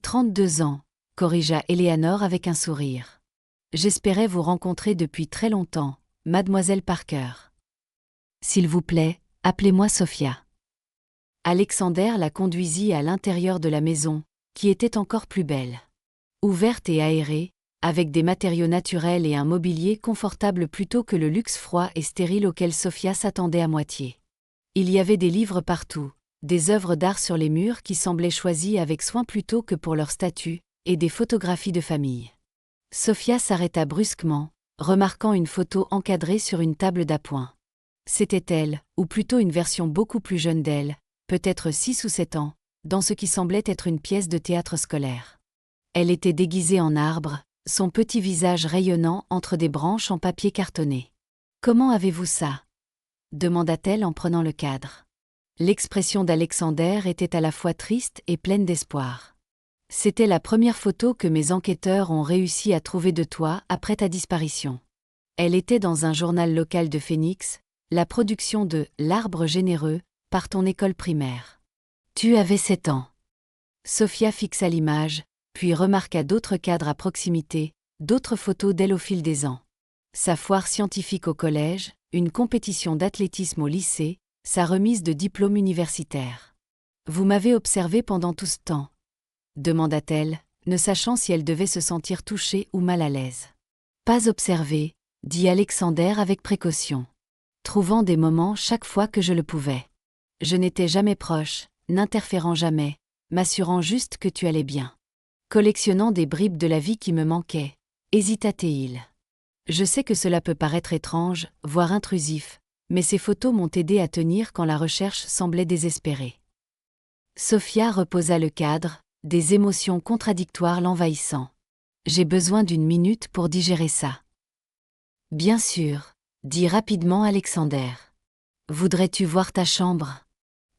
32 ans, corrigea Eleanor avec un sourire. J'espérais vous rencontrer depuis très longtemps, mademoiselle Parker. S'il vous plaît, appelez-moi Sophia. Alexander la conduisit à l'intérieur de la maison, qui était encore plus belle. Ouverte et aérée, avec des matériaux naturels et un mobilier confortable plutôt que le luxe froid et stérile auquel Sophia s'attendait à moitié. Il y avait des livres partout, des œuvres d'art sur les murs qui semblaient choisies avec soin plutôt que pour leur statut, et des photographies de famille. Sophia s'arrêta brusquement, remarquant une photo encadrée sur une table d'appoint. C'était elle, ou plutôt une version beaucoup plus jeune d'elle, peut-être 6 ou 7 ans, dans ce qui semblait être une pièce de théâtre scolaire. Elle était déguisée en arbre, son petit visage rayonnant entre des branches en papier cartonné. « Comment avez-vous ça » demanda-t-elle en prenant le cadre. L'expression d'Alexander était à la fois triste et pleine d'espoir. « C'était la première photo que mes enquêteurs ont réussi à trouver de toi après ta disparition. Elle était dans un journal local de Phoenix, la production de « L'arbre généreux » par ton école primaire. Tu avais 7 ans. » Sophia fixa l'image, puis remarqua d'autres cadres à proximité, d'autres photos d'elle au fil des ans. Sa foire scientifique au collège, une compétition d'athlétisme au lycée, sa remise de diplôme universitaire. « Vous m'avez observé pendant tout ce temps ?» demanda-t-elle, ne sachant si elle devait se sentir touchée ou mal à l'aise. « Pas observé, » dit Alexander avec précaution, trouvant des moments chaque fois que je le pouvais. Je n'étais jamais proche, n'interférant jamais, m'assurant juste que tu allais bien. Collectionnant des bribes de la vie qui me manquaient, hésita-t-il. Je sais que cela peut paraître étrange, voire intrusif, mais ces photos m'ont aidé à tenir quand la recherche semblait désespérée. Sophia reposa le cadre, des émotions contradictoires l'envahissant. J'ai besoin d'une minute pour digérer ça. Bien sûr, dit rapidement Alexander. Voudrais-tu voir ta chambre ?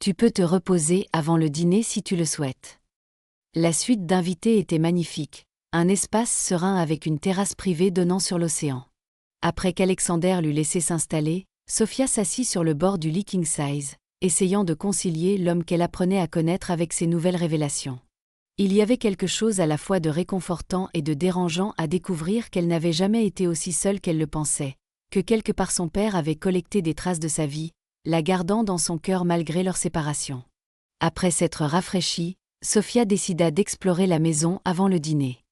Tu peux te reposer avant le dîner si tu le souhaites. La suite d'invités était magnifique, un espace serein avec une terrasse privée donnant sur l'océan. Après qu'Alexander l'eut laissé s'installer, Sophia s'assit sur le bord du lit king size, essayant de concilier l'homme qu'elle apprenait à connaître avec ses nouvelles révélations. Il y avait quelque chose à la fois de réconfortant et de dérangeant à découvrir qu'elle n'avait jamais été aussi seule qu'elle le pensait, que quelque part son père avait collecté des traces de sa vie, la gardant dans son cœur malgré leur séparation. Après s'être rafraîchie, Sophia décida d'explorer la maison avant le dîner.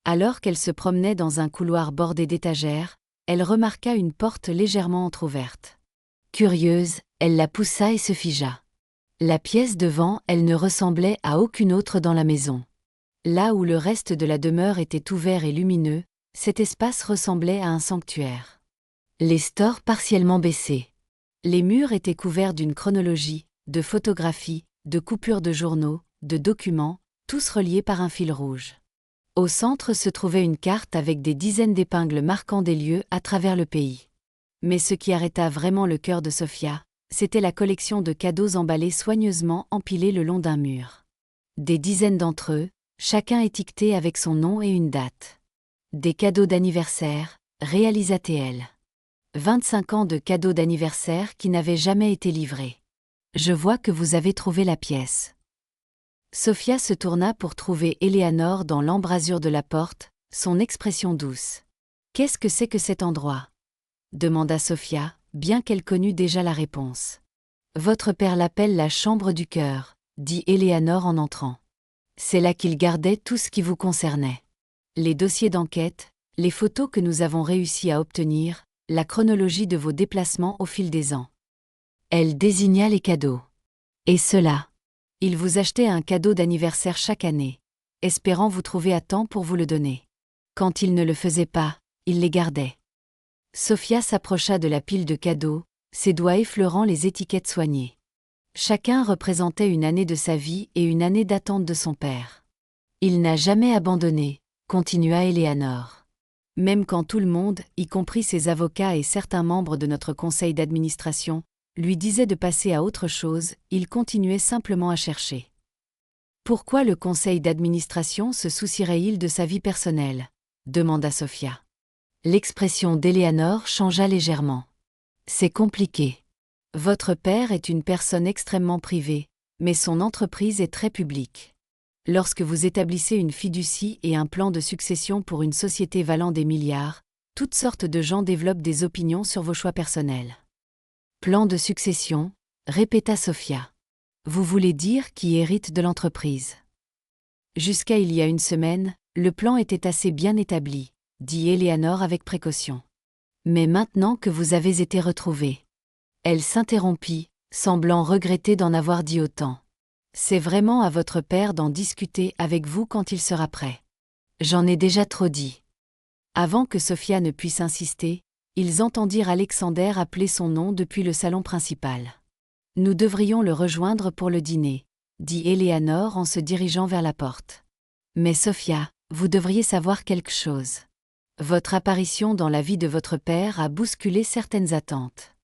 Alors qu'elle se promenait dans un couloir bordé d'étagères, elle remarqua une porte légèrement entr'ouverte. Curieuse, elle la poussa et se figea. La pièce devant elle ne ressemblait à aucune autre dans la maison. Là où le reste de la demeure était ouvert et lumineux, cet espace ressemblait à un sanctuaire. Les stores partiellement baissés. Les murs étaient couverts d'une chronologie, de photographies, de coupures de journaux, de documents, tous reliés par un fil rouge. Au centre se trouvait une carte avec des dizaines d'épingles marquant des lieux à travers le pays. Mais ce qui arrêta vraiment le cœur de Sophia, c'était la collection de cadeaux emballés soigneusement empilés le long d'un mur. Des dizaines d'entre eux, chacun étiqueté avec son nom et une date. Des cadeaux d'anniversaire, réalisa-t-elle. 25 ans de cadeaux d'anniversaire qui n'avaient jamais été livrés. Je vois que vous avez trouvé la pièce. Sophia se tourna pour trouver Eleanor dans l'embrasure de la porte, son expression douce. « Qu'est-ce que c'est que cet endroit ?» demanda Sophia, bien qu'elle connût déjà la réponse. « Votre père l'appelle la chambre du cœur, » dit Eleanor en entrant. « C'est là qu'il gardait tout ce qui vous concernait. Les dossiers d'enquête, les photos que nous avons réussi à obtenir, la chronologie de vos déplacements au fil des ans. » Elle désigna les cadeaux. « Et cela ? Il vous achetait un cadeau d'anniversaire chaque année, espérant vous trouver à temps pour vous le donner. Quand il ne le faisait pas, il les gardait. » Sophia s'approcha de la pile de cadeaux, ses doigts effleurant les étiquettes soignées. Chacun représentait une année de sa vie et une année d'attente de son père. « Il n'a jamais abandonné, » continua Eleanor. « Même quand tout le monde, y compris ses avocats et certains membres de notre conseil d'administration, lui disait de passer à autre chose, il continuait simplement à chercher. Pourquoi le conseil d'administration se soucierait-il de sa vie personnelle ? Demanda Sophia. L'expression d'Eleanor changea légèrement. C'est compliqué. Votre père est une personne extrêmement privée, mais son entreprise est très publique. Lorsque vous établissez une fiducie et un plan de succession pour une société valant des milliards, toutes sortes de gens développent des opinions sur vos choix personnels. Plan de succession, répéta Sophia. Vous voulez dire qui hérite de l'entreprise. Jusqu'à il y a une semaine, le plan était assez bien établi, dit Eleanor avec précaution. Mais maintenant que vous avez été retrouvés. Elle s'interrompit, semblant regretter d'en avoir dit autant. C'est vraiment à votre père d'en discuter avec vous quand il sera prêt. J'en ai déjà trop dit. Avant que Sophia ne puisse insister, ils entendirent Alexander appeler son nom depuis le salon principal. Nous devrions le rejoindre pour le dîner, dit Eleanor en se dirigeant vers la porte. Mais Sophia, vous devriez savoir quelque chose. Votre apparition dans la vie de votre père a bousculé certaines attentes.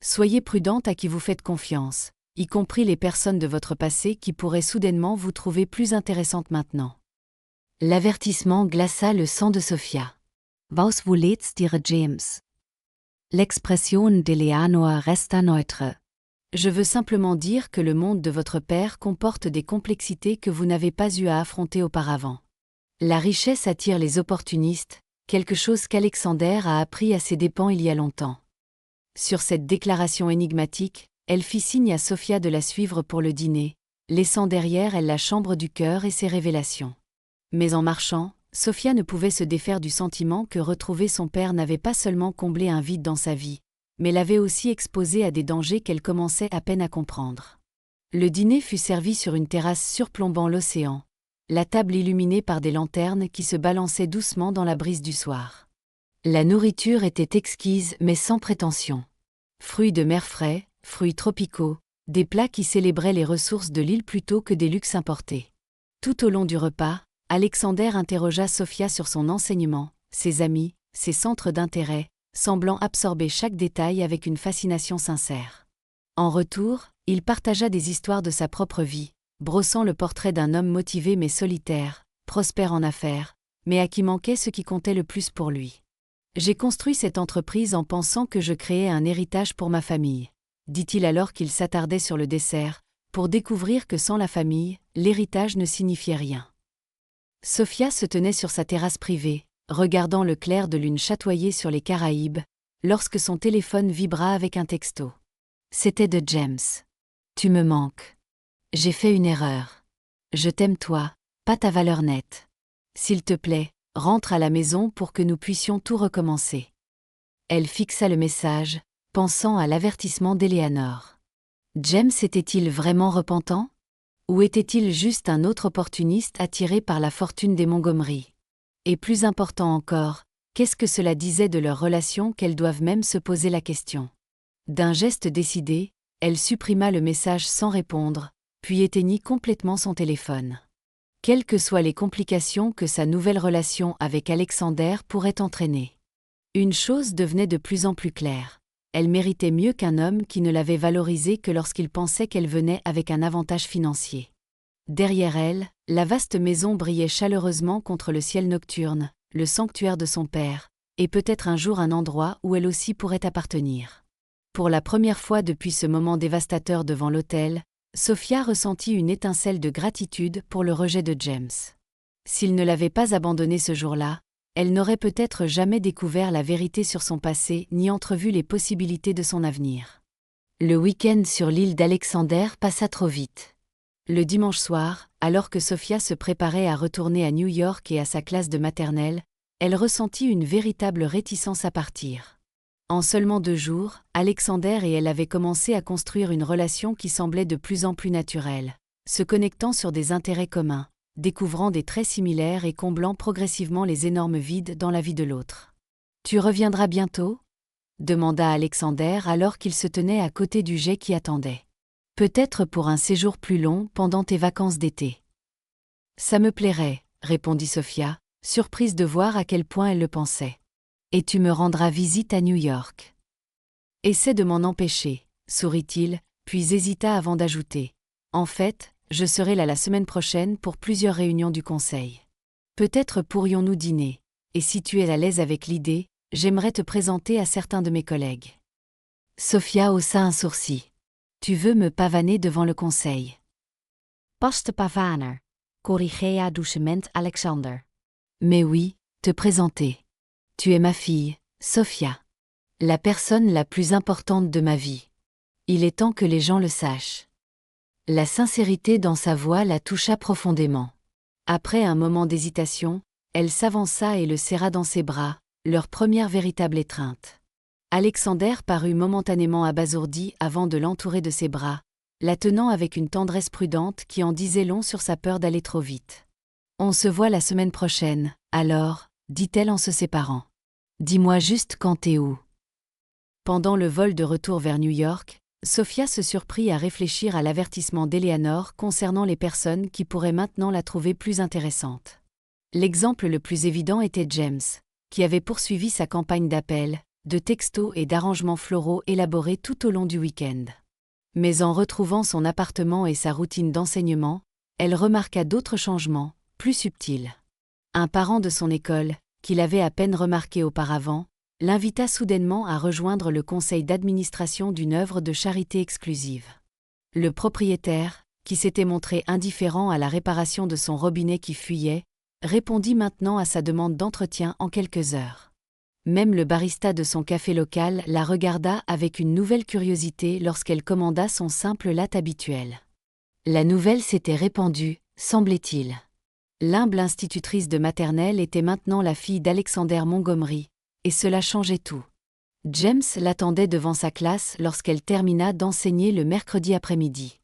Soyez prudente à qui vous faites confiance, y compris les personnes de votre passé qui pourraient soudainement vous trouver plus intéressante maintenant. L'avertissement glaça le sang de Sophia. Was voulez dire James? L'expression d'Eleanor resta neutre. Je veux simplement dire que le monde de votre père comporte des complexités que vous n'avez pas eu à affronter auparavant. La richesse attire les opportunistes, quelque chose qu'Alexander a appris à ses dépens il y a longtemps. Sur cette déclaration énigmatique, elle fit signe à Sophia de la suivre pour le dîner, laissant derrière elle la chambre du cœur et ses révélations. Mais en marchant, Sophia ne pouvait se défaire du sentiment que retrouver son père n'avait pas seulement comblé un vide dans sa vie, mais l'avait aussi exposée à des dangers qu'elle commençait à peine à comprendre. Le dîner fut servi sur une terrasse surplombant l'océan, la table illuminée par des lanternes qui se balançaient doucement dans la brise du soir. La nourriture était exquise mais sans prétention. Fruits de mer frais, fruits tropicaux, des plats qui célébraient les ressources de l'île plutôt que des luxes importés. Tout au long du repas, Alexander interrogea Sophia sur son enseignement, ses amis, ses centres d'intérêt, semblant absorber chaque détail avec une fascination sincère. En retour, il partagea des histoires de sa propre vie, brossant le portrait d'un homme motivé mais solitaire, prospère en affaires, mais à qui manquait ce qui comptait le plus pour lui. J'ai construit cette entreprise en pensant que je créais un héritage pour ma famille, dit-il alors qu'il s'attardait sur le dessert, pour découvrir que sans la famille, l'héritage ne signifiait rien. Sophia se tenait sur sa terrasse privée, regardant le clair de lune chatoyer sur les Caraïbes, lorsque son téléphone vibra avec un texto. C'était de James. Tu me manques. J'ai fait une erreur. Je t'aime toi, pas ta valeur nette. S'il te plaît, rentre à la maison pour que nous puissions tout recommencer. Elle fixa le message, pensant à l'avertissement d'Eleanor. James était-il vraiment repentant? Ou était-il juste un autre opportuniste attiré par la fortune des Montgomery? Et plus important encore, qu'est-ce que cela disait de leur relation qu'elles doivent même se poser la question? D'un geste décidé, elle supprima le message sans répondre, puis éteignit complètement son téléphone. Quelles que soient les complications que sa nouvelle relation avec Alexander pourrait entraîner. Une chose devenait de plus en plus claire. Elle méritait mieux qu'un homme qui ne l'avait valorisée que lorsqu'il pensait qu'elle venait avec un avantage financier. Derrière elle, la vaste maison brillait chaleureusement contre le ciel nocturne, le sanctuaire de son père, et peut-être un jour un endroit où elle aussi pourrait appartenir. Pour la première fois depuis ce moment dévastateur devant l'autel, Sophia ressentit une étincelle de gratitude pour le rejet de James. S'il ne l'avait pas abandonnée ce jour-là, elle n'aurait peut-être jamais découvert la vérité sur son passé ni entrevu les possibilités de son avenir. Le week-end sur l'île d'Alexander passa trop vite. Le dimanche soir, alors que Sophia se préparait à retourner à New York et à sa classe de maternelle, elle ressentit une véritable réticence à partir. En seulement 2 jours, Alexander et elle avaient commencé à construire une relation qui semblait de plus en plus naturelle, se connectant sur des intérêts communs, découvrant des traits similaires et comblant progressivement les énormes vides dans la vie de l'autre. « Tu reviendras bientôt ?» demanda Alexander alors qu'il se tenait à côté du jet qui attendait. « Peut-être pour un séjour plus long pendant tes vacances d'été. »« Ça me plairait, » répondit Sophia, surprise de voir à quel point elle le pensait. « Et tu me rendras visite à New York. »« Essaie de m'en empêcher, » sourit-il, puis hésita avant d'ajouter. « En fait, je serai là la semaine prochaine pour plusieurs réunions du conseil. Peut-être pourrions-nous dîner, et si tu es à l'aise avec l'idée, j'aimerais te présenter à certains de mes collègues. » Sophia haussa un sourcil. Tu veux me pavaner devant le conseil. Pas te pavaner, corrigea doucement Alexander. Mais oui, te présenter. Tu es ma fille, Sophia. La personne la plus importante de ma vie. Il est temps que les gens le sachent. La sincérité dans sa voix la toucha profondément. Après un moment d'hésitation, elle s'avança et le serra dans ses bras, leur première véritable étreinte. Alexander parut momentanément abasourdi avant de l'entourer de ses bras, la tenant avec une tendresse prudente qui en disait long sur sa peur d'aller trop vite. « On se voit la semaine prochaine, alors, dit-elle en se séparant. Dis-moi juste quand t'es où. » Pendant le vol de retour vers New York, Sophia se surprit à réfléchir à l'avertissement d'Eleanor concernant les personnes qui pourraient maintenant la trouver plus intéressante. L'exemple le plus évident était James, qui avait poursuivi sa campagne d'appels, de textos et d'arrangements floraux élaborés tout au long du week-end. Mais en retrouvant son appartement et sa routine d'enseignement, elle remarqua d'autres changements, plus subtils. Un parent de son école, qu'il avait à peine remarqué auparavant, l'invita soudainement à rejoindre le conseil d'administration d'une œuvre de charité exclusive. Le propriétaire, qui s'était montré indifférent à la réparation de son robinet qui fuyait, répondit maintenant à sa demande d'entretien en quelques heures. Même le barista de son café local la regarda avec une nouvelle curiosité lorsqu'elle commanda son simple latte habituel. La nouvelle s'était répandue, semblait-il. L'humble institutrice de maternelle était maintenant la fille d'Alexander Montgomery, et cela changeait tout. James l'attendait devant sa classe lorsqu'elle termina d'enseigner le mercredi après-midi.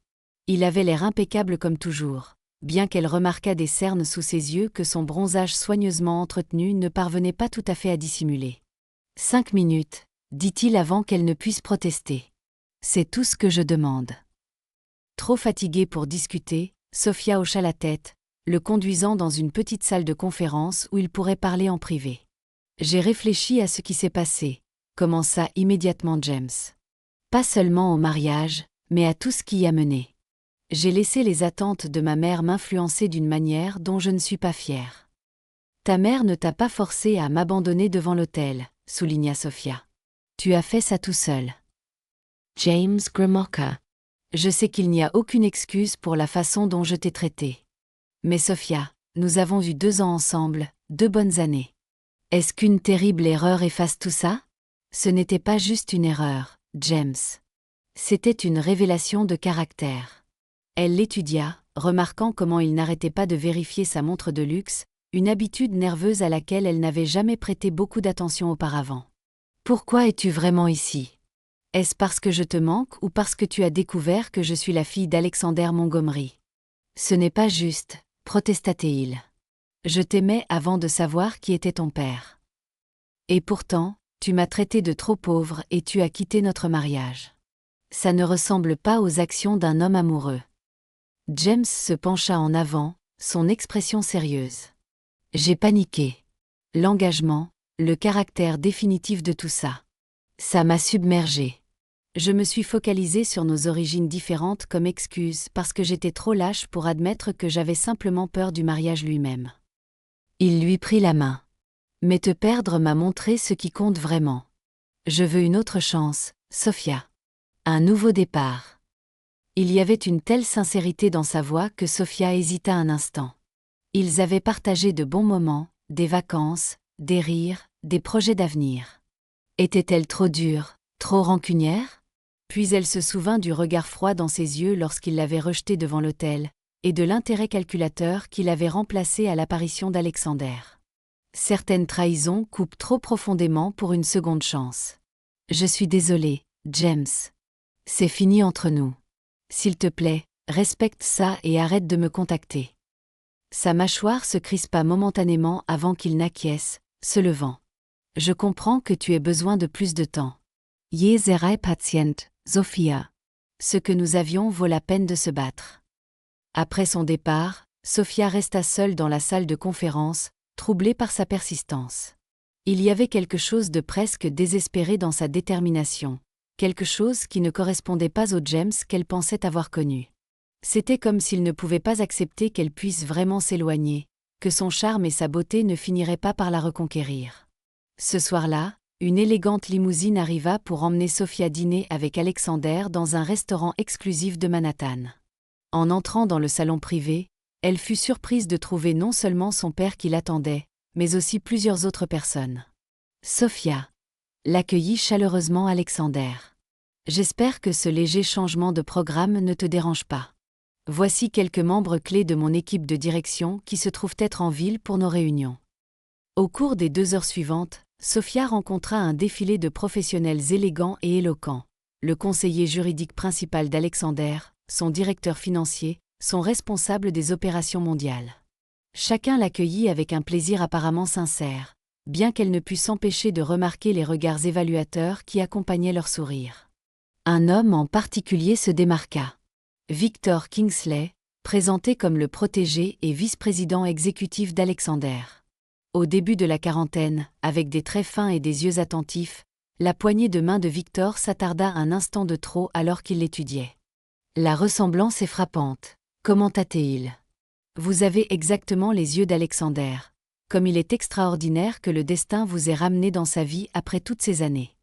Il avait l'air impeccable comme toujours, bien qu'elle remarquât des cernes sous ses yeux que son bronzage soigneusement entretenu ne parvenait pas tout à fait à dissimuler. « 5 minutes, dit-il avant qu'elle ne puisse protester. C'est tout ce que je demande. » Trop fatiguée pour discuter, Sophia hocha la tête, le conduisant dans une petite salle de conférence où ils pourraient parler en privé. « J'ai réfléchi à ce qui s'est passé, » commença immédiatement James. « Pas seulement au mariage, mais à tout ce qui y a mené. J'ai laissé les attentes de ma mère m'influencer d'une manière dont je ne suis pas fière. »« Ta mère ne t'a pas forcé à m'abandonner devant l'autel, » souligna Sophia. « Tu as fait ça tout seul. » James Grimoka. Je sais qu'il n'y a aucune excuse pour la façon dont je t'ai traitée. Mais Sophia, nous avons eu 2 ans ensemble, 2 bonnes années. Est-ce qu'une terrible erreur efface tout ça? Ce n'était pas juste une erreur, James. C'était une révélation de caractère. Elle l'étudia, remarquant comment il n'arrêtait pas de vérifier sa montre de luxe, une habitude nerveuse à laquelle elle n'avait jamais prêté beaucoup d'attention auparavant. « Pourquoi es-tu vraiment ici? Est-ce parce que je te manque ou parce que tu as découvert que je suis la fille d'Alexander Montgomery? »« Ce n'est pas juste, » protesta-t-il. « Je t'aimais avant de savoir qui était ton père. Et pourtant, tu m'as traité de trop pauvre et tu as quitté notre mariage. Ça ne ressemble pas aux actions d'un homme amoureux. » James se pencha en avant, son expression sérieuse. « J'ai paniqué. L'engagement, le caractère définitif de tout ça. Ça m'a submergée. Je me suis focalisée sur nos origines différentes comme excuse parce que j'étais trop lâche pour admettre que j'avais simplement peur du mariage lui-même. » Il lui prit la main. « Mais te perdre m'a montré ce qui compte vraiment. Je veux une autre chance, Sophia. Un nouveau départ. » Il y avait une telle sincérité dans sa voix que Sophia hésita un instant. Ils avaient partagé de bons moments, des vacances, des rires, des projets d'avenir. Était-elle trop dure, trop rancunière? Puis elle se souvint du regard froid dans ses yeux lorsqu'il l'avait rejetée devant l'autel, et de l'intérêt calculateur qui l'avait remplacé à l'apparition d'Alexander. Certaines trahisons coupent trop profondément pour une seconde chance. « Je suis désolée, James. C'est fini entre nous. S'il te plaît, respecte ça et arrête de me contacter. » Sa mâchoire se crispa momentanément avant qu'il n'acquiesce, se levant. « Je comprends que tu aies besoin de plus de temps. Je serai patient, Sophia. Ce que nous avions vaut la peine de se battre. » Après son départ, Sophia resta seule dans la salle de conférence, troublée par sa persistance. Il y avait quelque chose de presque désespéré dans sa détermination, quelque chose qui ne correspondait pas au James qu'elle pensait avoir connu. C'était comme s'il ne pouvait pas accepter qu'elle puisse vraiment s'éloigner, que son charme et sa beauté ne finiraient pas par la reconquérir. Ce soir-là, une élégante limousine arriva pour emmener Sophia dîner avec Alexander dans un restaurant exclusif de Manhattan. En entrant dans le salon privé, elle fut surprise de trouver non seulement son père qui l'attendait, mais aussi plusieurs autres personnes. Sophia l'accueillit chaleureusement Alexander. J'espère que ce léger changement de programme ne te dérange pas. Voici quelques membres clés de mon équipe de direction qui se trouvent être en ville pour nos réunions. Au cours des 2 heures suivantes, Sophia rencontra un défilé de professionnels élégants et éloquents. Le conseiller juridique principal d'Alexander, son directeur financier, son responsable des opérations mondiales. Chacun l'accueillit avec un plaisir apparemment sincère, bien qu'elle ne pût s'empêcher de remarquer les regards évaluateurs qui accompagnaient leur sourire. Un homme en particulier se démarqua. Victor Kingsley, présenté comme le protégé et vice-président exécutif d'Alexander. Au début de la quarantaine, avec des traits fins et des yeux attentifs, la poignée de main de Victor s'attarda un instant de trop alors qu'il l'étudiait. La ressemblance est frappante, commenta-t-il. Vous avez exactement les yeux d'Alexander, comme il est extraordinaire que le destin vous ait ramené dans sa vie après toutes ces années.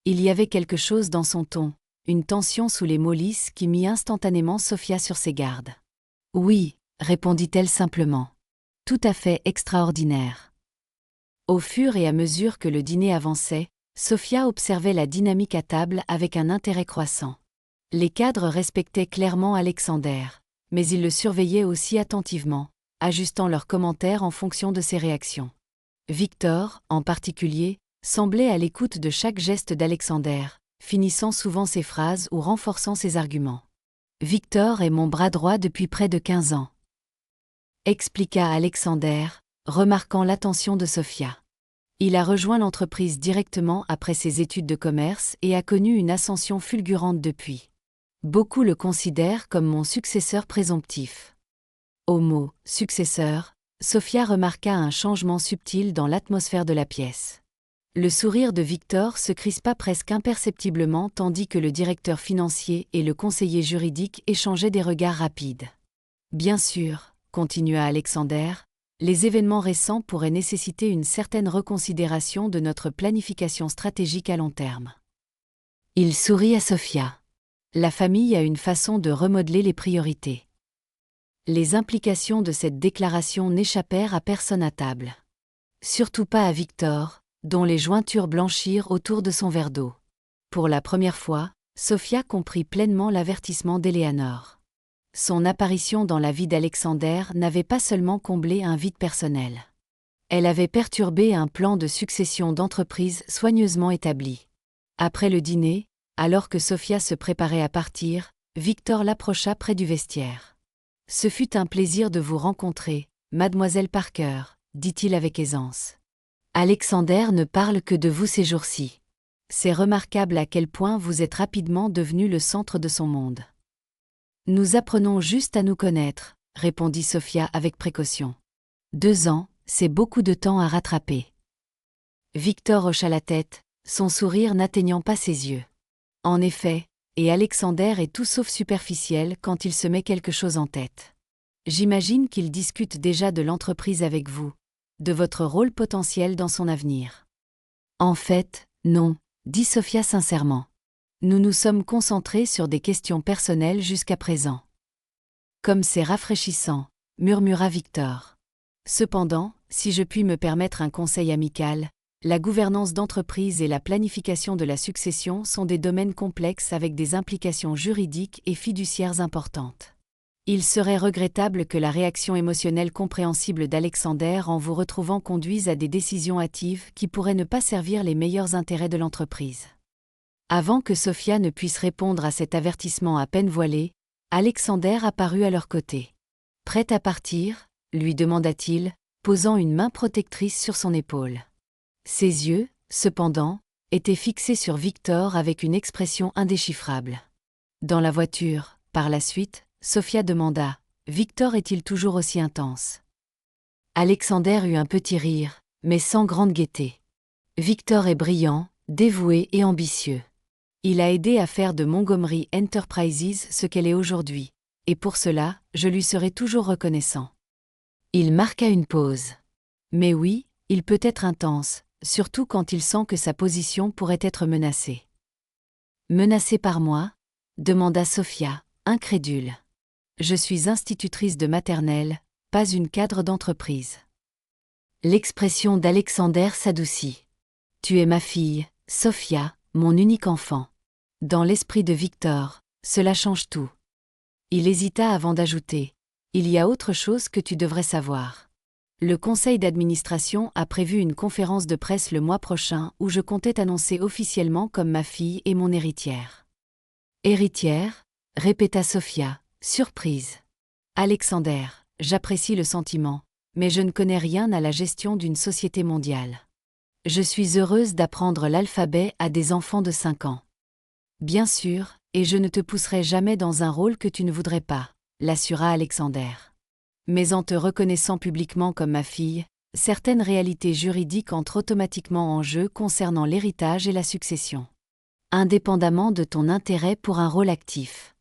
Il y avait quelque chose dans son ton, une tension sous les mots lisses qui mit instantanément Sophia sur ses gardes. Oui, répondit-elle simplement. Tout à fait extraordinaire. Au fur et à mesure que le dîner avançait, Sophia observait la dynamique à table avec un intérêt croissant. Les cadres respectaient clairement Alexander, mais ils le surveillaient aussi attentivement, ajustant leurs commentaires en fonction de ses réactions. Victor, en particulier, semblait à l'écoute de chaque geste d'Alexander, finissant souvent ses phrases ou renforçant ses arguments. Victor est mon bras droit depuis près de 15 ans. Expliqua Alexander, remarquant l'attention de Sophia. Il a rejoint l'entreprise directement après ses études de commerce et a connu une ascension fulgurante depuis. Beaucoup le considèrent comme mon successeur présomptif. Au mot « successeur », Sophia remarqua un changement subtil dans l'atmosphère de la pièce. Le sourire de Victor se crispa presque imperceptiblement tandis que le directeur financier et le conseiller juridique échangeaient des regards rapides. Bien sûr, continua Alexander, les événements récents pourraient nécessiter une certaine reconsidération de notre planification stratégique à long terme. Il sourit à Sophia. La famille a une façon de remodeler les priorités. Les implications de cette déclaration n'échappèrent à personne à table. Surtout pas à Victor, dont les jointures blanchirent autour de son verre d'eau. Pour la première fois, Sophia comprit pleinement l'avertissement d'Eleanor. Son apparition dans la vie d'Alexander n'avait pas seulement comblé un vide personnel. Elle avait perturbé un plan de succession d'entreprise soigneusement établi. Après le dîner, alors que Sophia se préparait à partir, Victor l'approcha près du vestiaire. « Ce fut un plaisir de vous rencontrer, mademoiselle Parker, dit-il avec aisance. Alexander ne parle que de vous ces jours-ci. C'est remarquable à quel point vous êtes rapidement devenu le centre de son monde. » Nous apprenons juste à nous connaître, répondit Sophia avec précaution. 2 ans, c'est beaucoup de temps à rattraper. Victor hocha la tête, son sourire n'atteignant pas ses yeux. En effet, et Alexander est tout sauf superficiel quand il se met quelque chose en tête. J'imagine qu'il discute déjà de l'entreprise avec vous, de votre rôle potentiel dans son avenir. En fait, non, dit Sophia sincèrement. Nous nous sommes concentrés sur des questions personnelles jusqu'à présent. Comme c'est rafraîchissant, murmura Victor. Cependant, si je puis me permettre un conseil amical, la gouvernance d'entreprise et la planification de la succession sont des domaines complexes avec des implications juridiques et fiduciaires importantes. Il serait regrettable que la réaction émotionnelle compréhensible d'Alexander en vous retrouvant conduise à des décisions hâtives qui pourraient ne pas servir les meilleurs intérêts de l'entreprise. Avant que Sophia ne puisse répondre à cet avertissement à peine voilé, Alexander apparut à leur côté. « Prête à partir ?» lui demanda-t-il, posant une main protectrice sur son épaule. Ses yeux, cependant, étaient fixés sur Victor avec une expression indéchiffrable. Dans la voiture, par la suite, Sophia demanda « Victor est-il toujours aussi intense ?» Alexander eut un petit rire, mais sans grande gaieté. « Victor est brillant, dévoué et ambitieux. Il a aidé à faire de Montgomery Enterprises ce qu'elle est aujourd'hui, et pour cela, je lui serai toujours reconnaissant. » Il marqua une pause. « Mais oui, il peut être intense, surtout quand il sent que sa position pourrait être menacée. Menacée par moi ? Demanda Sophia, incrédule. Je suis institutrice de maternelle, pas une cadre d'entreprise. L'expression d'Alexander s'adoucit. Tu es ma fille, Sophia, mon unique enfant. Dans l'esprit de Victor, cela change tout. Il hésita avant d'ajouter. Il y a autre chose que tu devrais savoir. Le conseil d'administration a prévu une conférence de presse le mois prochain où je comptais t'annoncer officiellement comme ma fille et mon héritière. Héritière ? Répéta Sophia, surprise. Alexander, j'apprécie le sentiment, mais je ne connais rien à la gestion d'une société mondiale. Je suis heureuse d'apprendre l'alphabet à des enfants de 5 ans. Bien sûr, et je ne te pousserai jamais dans un rôle que tu ne voudrais pas, l'assura Alexander. Mais en te reconnaissant publiquement comme ma fille, certaines réalités juridiques entrent automatiquement en jeu concernant l'héritage et la succession. Indépendamment de ton intérêt pour un rôle actif.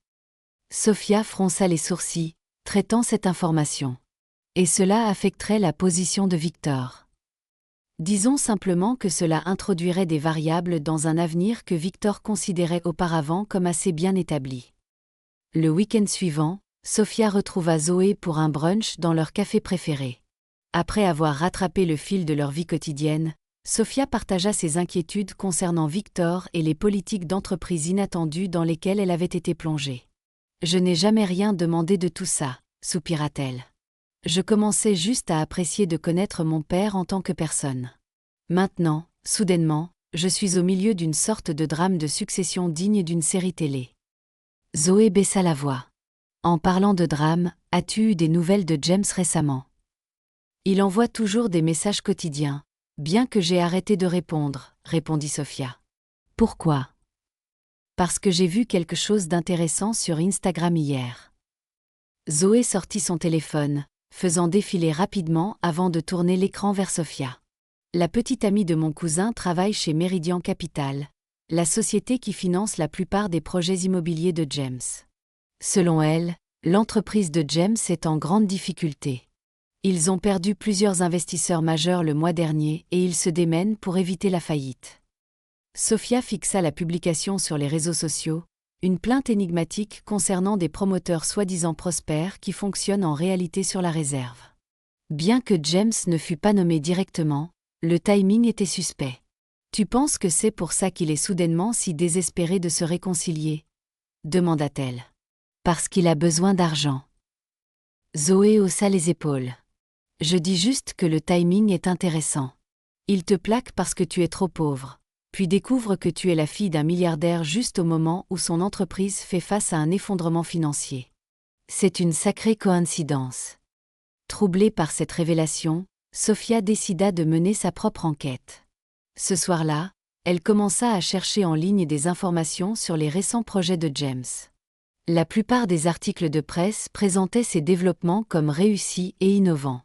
Sophia fronça les sourcils, traitant cette information. Et cela affecterait la position de Victor. Disons simplement que cela introduirait des variables dans un avenir que Victor considérait auparavant comme assez bien établi. Le week-end suivant, Sophia retrouva Zoé pour un brunch dans leur café préféré. Après avoir rattrapé le fil de leur vie quotidienne, Sophia partagea ses inquiétudes concernant Victor et les politiques d'entreprise inattendues dans lesquelles elle avait été plongée. « Je n'ai jamais rien demandé de tout ça », soupira-t-elle. Je commençais juste à apprécier de connaître mon père en tant que personne. Maintenant, soudainement, je suis au milieu d'une sorte de drame de succession digne d'une série télé. Zoé baissa la voix. En parlant de drame, as-tu eu des nouvelles de James récemment ? Il envoie toujours des messages quotidiens, bien que j'ai arrêté de répondre, répondit Sophia. Pourquoi ? Parce que j'ai vu quelque chose d'intéressant sur Instagram hier. Zoé sortit son téléphone, faisant défiler rapidement avant de tourner l'écran vers Sophia. La petite amie de mon cousin travaille chez Meridian Capital, la société qui finance la plupart des projets immobiliers de James. Selon elle, l'entreprise de James est en grande difficulté. Ils ont perdu plusieurs investisseurs majeurs le mois dernier et ils se démènent pour éviter la faillite. Sophia fixa la publication sur les réseaux sociaux, une plainte énigmatique concernant des promoteurs soi-disant prospères qui fonctionnent en réalité sur la réserve. Bien que James ne fût pas nommé directement, le timing était suspect. Tu penses que c'est pour ça qu'il est soudainement si désespéré de se réconcilier ? Demanda-t-elle. Parce qu'il a besoin d'argent. Zoé haussa les épaules. Je dis juste que le timing est intéressant. Il te plaque parce que tu es trop pauvre, puis découvre que tu es la fille d'un milliardaire juste au moment où son entreprise fait face à un effondrement financier. C'est une sacrée coïncidence. Troublée par cette révélation, Sophia décida de mener sa propre enquête. Ce soir-là, elle commença à chercher en ligne des informations sur les récents projets de James. La plupart des articles de presse présentaient ces développements comme réussis et innovants.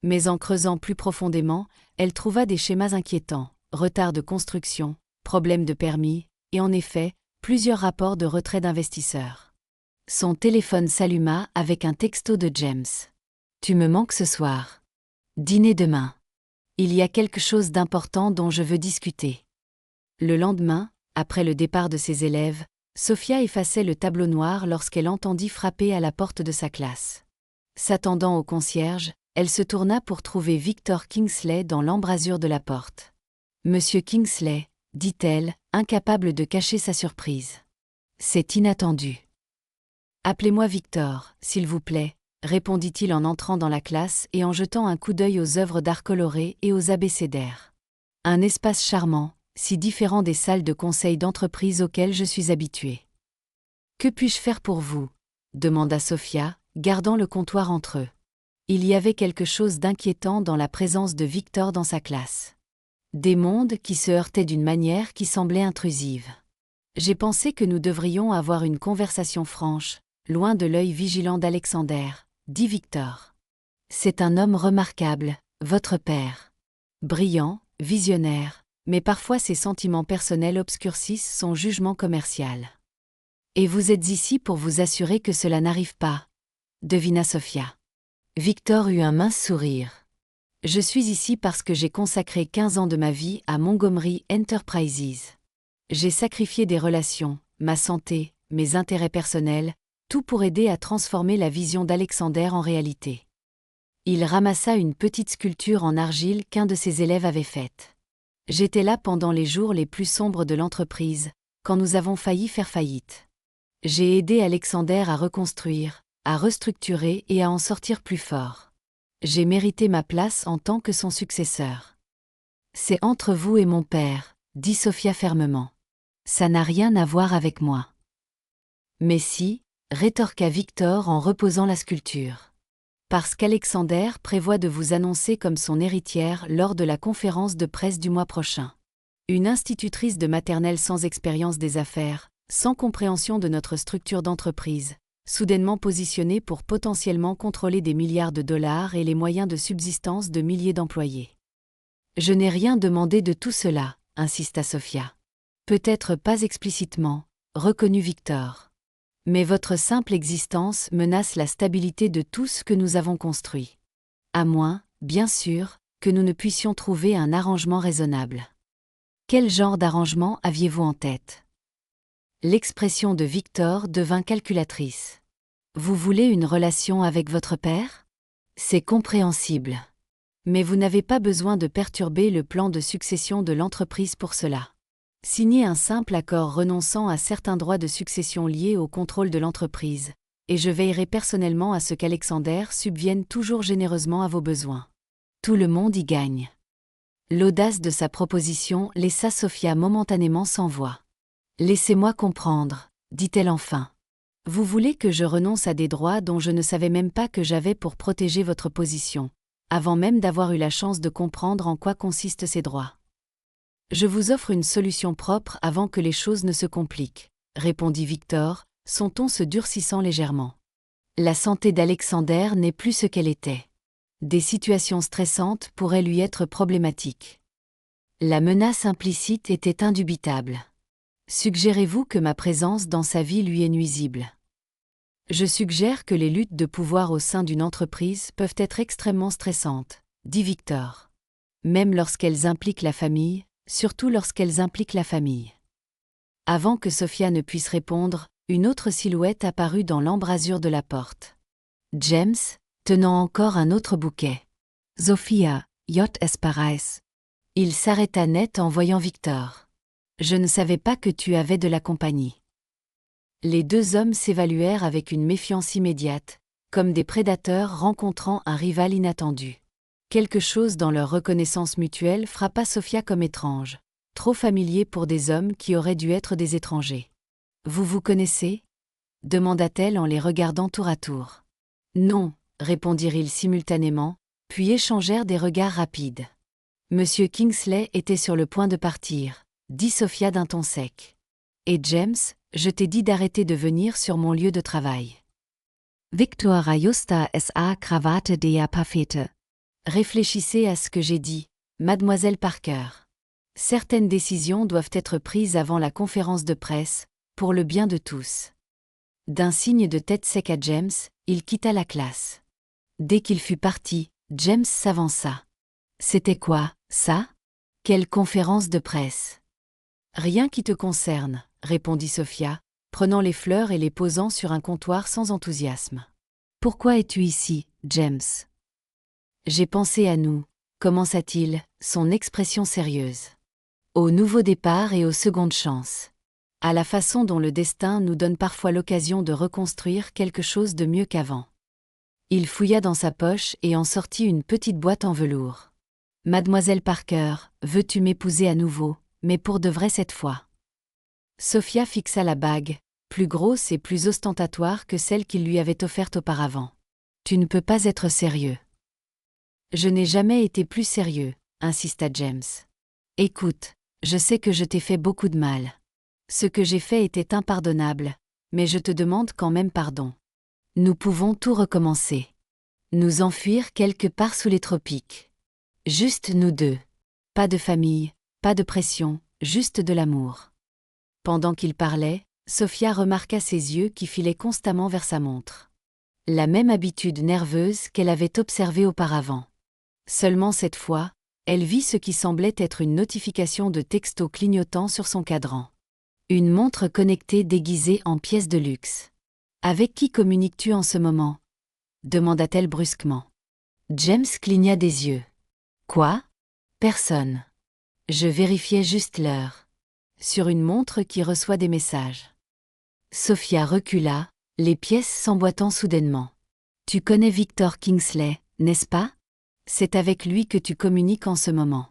Mais en creusant plus profondément, elle trouva des schémas inquiétants, retard de construction, problèmes de permis, et en effet, plusieurs rapports de retrait d'investisseurs. Son téléphone s'alluma avec un texto de James. « Tu me manques ce soir. Dîner demain. Il y a quelque chose d'important dont je veux discuter. » Le lendemain, après le départ de ses élèves, Sophia effaçait le tableau noir lorsqu'elle entendit frapper à la porte de sa classe. S'attendant au concierge, elle se tourna pour trouver Victor Kingsley dans l'embrasure de la porte. « Monsieur Kingsley, » dit-elle, incapable de cacher sa surprise. « C'est inattendu. »« Appelez-moi Victor, s'il vous plaît, » répondit-il en entrant dans la classe et en jetant un coup d'œil aux œuvres d'art colorées et aux abécédaires. « Un espace charmant, si différent des salles de conseil d'entreprise auxquelles je suis habituée. »« Que puis-je faire pour vous ?» demanda Sophia, gardant le comptoir entre eux. Il y avait quelque chose d'inquiétant dans la présence de Victor dans sa classe. Des mondes qui se heurtaient d'une manière qui semblait intrusive. « J'ai pensé que nous devrions avoir une conversation franche, loin de l'œil vigilant d'Alexander, » dit Victor. « C'est un homme remarquable, votre père. Brillant, visionnaire, mais parfois ses sentiments personnels obscurcissent son jugement commercial. Et vous êtes ici pour vous assurer que cela n'arrive pas, » devina Sophia. Victor eut un mince sourire. Je suis ici parce que j'ai consacré 15 ans de ma vie à Montgomery Enterprises. J'ai sacrifié des relations, ma santé, mes intérêts personnels, tout pour aider à transformer la vision d'Alexander en réalité. Il ramassa une petite sculpture en argile qu'un de ses élèves avait faite. J'étais là pendant les jours les plus sombres de l'entreprise, quand nous avons failli faire faillite. J'ai aidé Alexander à reconstruire, à restructurer et à en sortir plus fort. J'ai mérité ma place en tant que son successeur. C'est entre vous et mon père, dit Sophia fermement. Ça n'a rien à voir avec moi. Mais si, rétorqua Victor en reposant la sculpture. Parce qu'Alexander prévoit de vous annoncer comme son héritière lors de la conférence de presse du mois prochain. Une institutrice de maternelle sans expérience des affaires, sans compréhension de notre structure d'entreprise, soudainement positionnée pour potentiellement contrôler des milliards de dollars et les moyens de subsistance de milliers d'employés. Je n'ai rien demandé de tout cela, insista Sophia. Peut-être pas explicitement, reconnut Victor. Mais votre simple existence menace la stabilité de tout ce que nous avons construit. À moins, bien sûr, que nous ne puissions trouver un arrangement raisonnable. Quel genre d'arrangement aviez-vous en tête ? L'expression de Victor devint calculatrice. Vous voulez une relation avec votre père ? C'est compréhensible. Mais vous n'avez pas besoin de perturber le plan de succession de l'entreprise pour cela. Signez un simple accord renonçant à certains droits de succession liés au contrôle de l'entreprise, et je veillerai personnellement à ce qu'Alexander subvienne toujours généreusement à vos besoins. Tout le monde y gagne. L'audace de sa proposition laissa Sophia momentanément sans voix. « Laissez-moi comprendre, dit-elle enfin. Vous voulez que je renonce à des droits dont je ne savais même pas que j'avais pour protéger votre position, avant même d'avoir eu la chance de comprendre en quoi consistent ces droits. Je vous offre une solution propre avant que les choses ne se compliquent, répondit Victor, son ton se durcissant légèrement. La santé d'Alexander n'est plus ce qu'elle était. Des situations stressantes pourraient lui être problématiques. La menace implicite était indubitable. Suggérez-vous que ma présence dans sa vie lui est nuisible ? Je suggère que les luttes de pouvoir au sein d'une entreprise peuvent être extrêmement stressantes, dit Victor. Même lorsqu'elles impliquent la famille, surtout lorsqu'elles impliquent la famille. Avant que Sophia ne puisse répondre, une autre silhouette apparut dans l'embrasure de la porte. James, tenant encore un autre bouquet. Sophia, es bereit. Il s'arrêta net en voyant Victor. Je ne savais pas que tu avais de la compagnie. Les deux hommes s'évaluèrent avec une méfiance immédiate, comme des prédateurs rencontrant un rival inattendu. Quelque chose dans leur reconnaissance mutuelle frappa Sophia comme étrange, trop familier pour des hommes qui auraient dû être des étrangers. « Vous vous connaissez » demanda-t-elle en les regardant tour à tour. « Non » répondirent-ils simultanément, puis échangèrent des regards rapides. « Monsieur Kingsley était sur le point de partir » dit Sophia d'un ton sec. « Et James, je t'ai dit d'arrêter de venir sur mon lieu de travail. » Victor ajusta sa cravate dea pafete. Réfléchissez à ce que j'ai dit, mademoiselle Parker. Certaines décisions doivent être prises avant la conférence de presse, pour le bien de tous. D'un signe de tête sec à James, il quitta la classe. Dès qu'il fut parti, James s'avança. C'était quoi, ça ? Quelle conférence de presse ? Rien qui te concerne, répondit Sophia, prenant les fleurs et les posant sur un comptoir sans enthousiasme. Pourquoi es-tu ici, James ? J'ai pensé à nous, commença-t-il, son expression sérieuse. Au nouveau départ et aux secondes chances. À la façon dont le destin nous donne parfois l'occasion de reconstruire quelque chose de mieux qu'avant. Il fouilla dans sa poche et en sortit une petite boîte en velours. Mademoiselle Parker, veux-tu m'épouser à nouveau, mais pour de vrai cette fois ? Sophia fixa la bague, plus grosse et plus ostentatoire que celle qu'il lui avait offerte auparavant. Tu ne peux pas être sérieux. Je n'ai jamais été plus sérieux, insista James. Écoute, je sais que je t'ai fait beaucoup de mal. Ce que j'ai fait était impardonnable, mais je te demande quand même pardon. Nous pouvons tout recommencer. Nous enfuir quelque part sous les tropiques. Juste nous deux. Pas de famille, pas de pression, juste de l'amour. Pendant qu'il parlait, Sophia remarqua ses yeux qui filaient constamment vers sa montre. La même habitude nerveuse qu'elle avait observée auparavant. Seulement cette fois, elle vit ce qui semblait être une notification de texto clignotant sur son cadran. Une montre connectée déguisée en pièce de luxe. « Avec qui communiques-tu en ce moment ?» demanda-t-elle brusquement. James cligna des yeux. « Quoi ? Personne. Je vérifiais juste l'heure. » Sur une montre qui reçoit des messages. Sophia recula, les pièces s'emboîtant soudainement. « Tu connais Victor Kingsley, n'est-ce pas ? C'est avec lui que tu communiques en ce moment. »«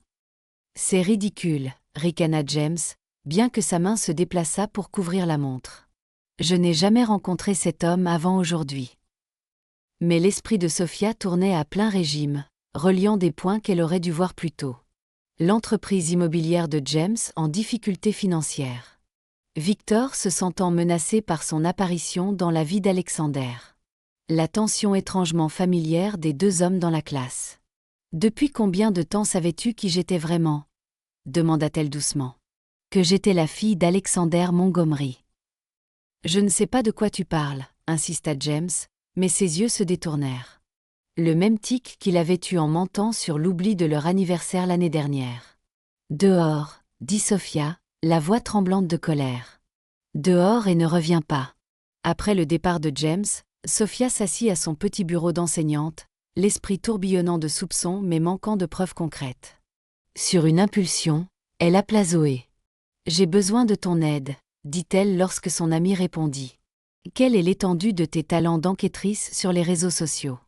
C'est ridicule, » ricana James, bien que sa main se déplaçât pour couvrir la montre. « Je n'ai jamais rencontré cet homme avant aujourd'hui. » Mais l'esprit de Sophia tournait à plein régime, reliant des points qu'elle aurait dû voir plus tôt. L'entreprise immobilière de James en difficulté financière. Victor se sentant menacé par son apparition dans la vie d'Alexander. La tension étrangement familière des deux hommes dans la classe. « Depuis combien de temps savais-tu qui j'étais vraiment ?» demanda-t-elle doucement. « Que j'étais la fille d'Alexander Montgomery. »« Je ne sais pas de quoi tu parles, » insista James, mais ses yeux se détournèrent. Le même tic qu'il avait eu en mentant sur l'oubli de leur anniversaire l'année dernière. « Dehors, » dit Sophia, la voix tremblante de colère. « Dehors et ne reviens pas. » Après le départ de James, Sophia s'assit à son petit bureau d'enseignante, l'esprit tourbillonnant de soupçons mais manquant de preuves concrètes. Sur une impulsion, elle appela Zoé. « J'ai besoin de ton aide, » dit-elle lorsque son amie répondit. « Quelle est l'étendue de tes talents d'enquêtrice sur les réseaux sociaux ?»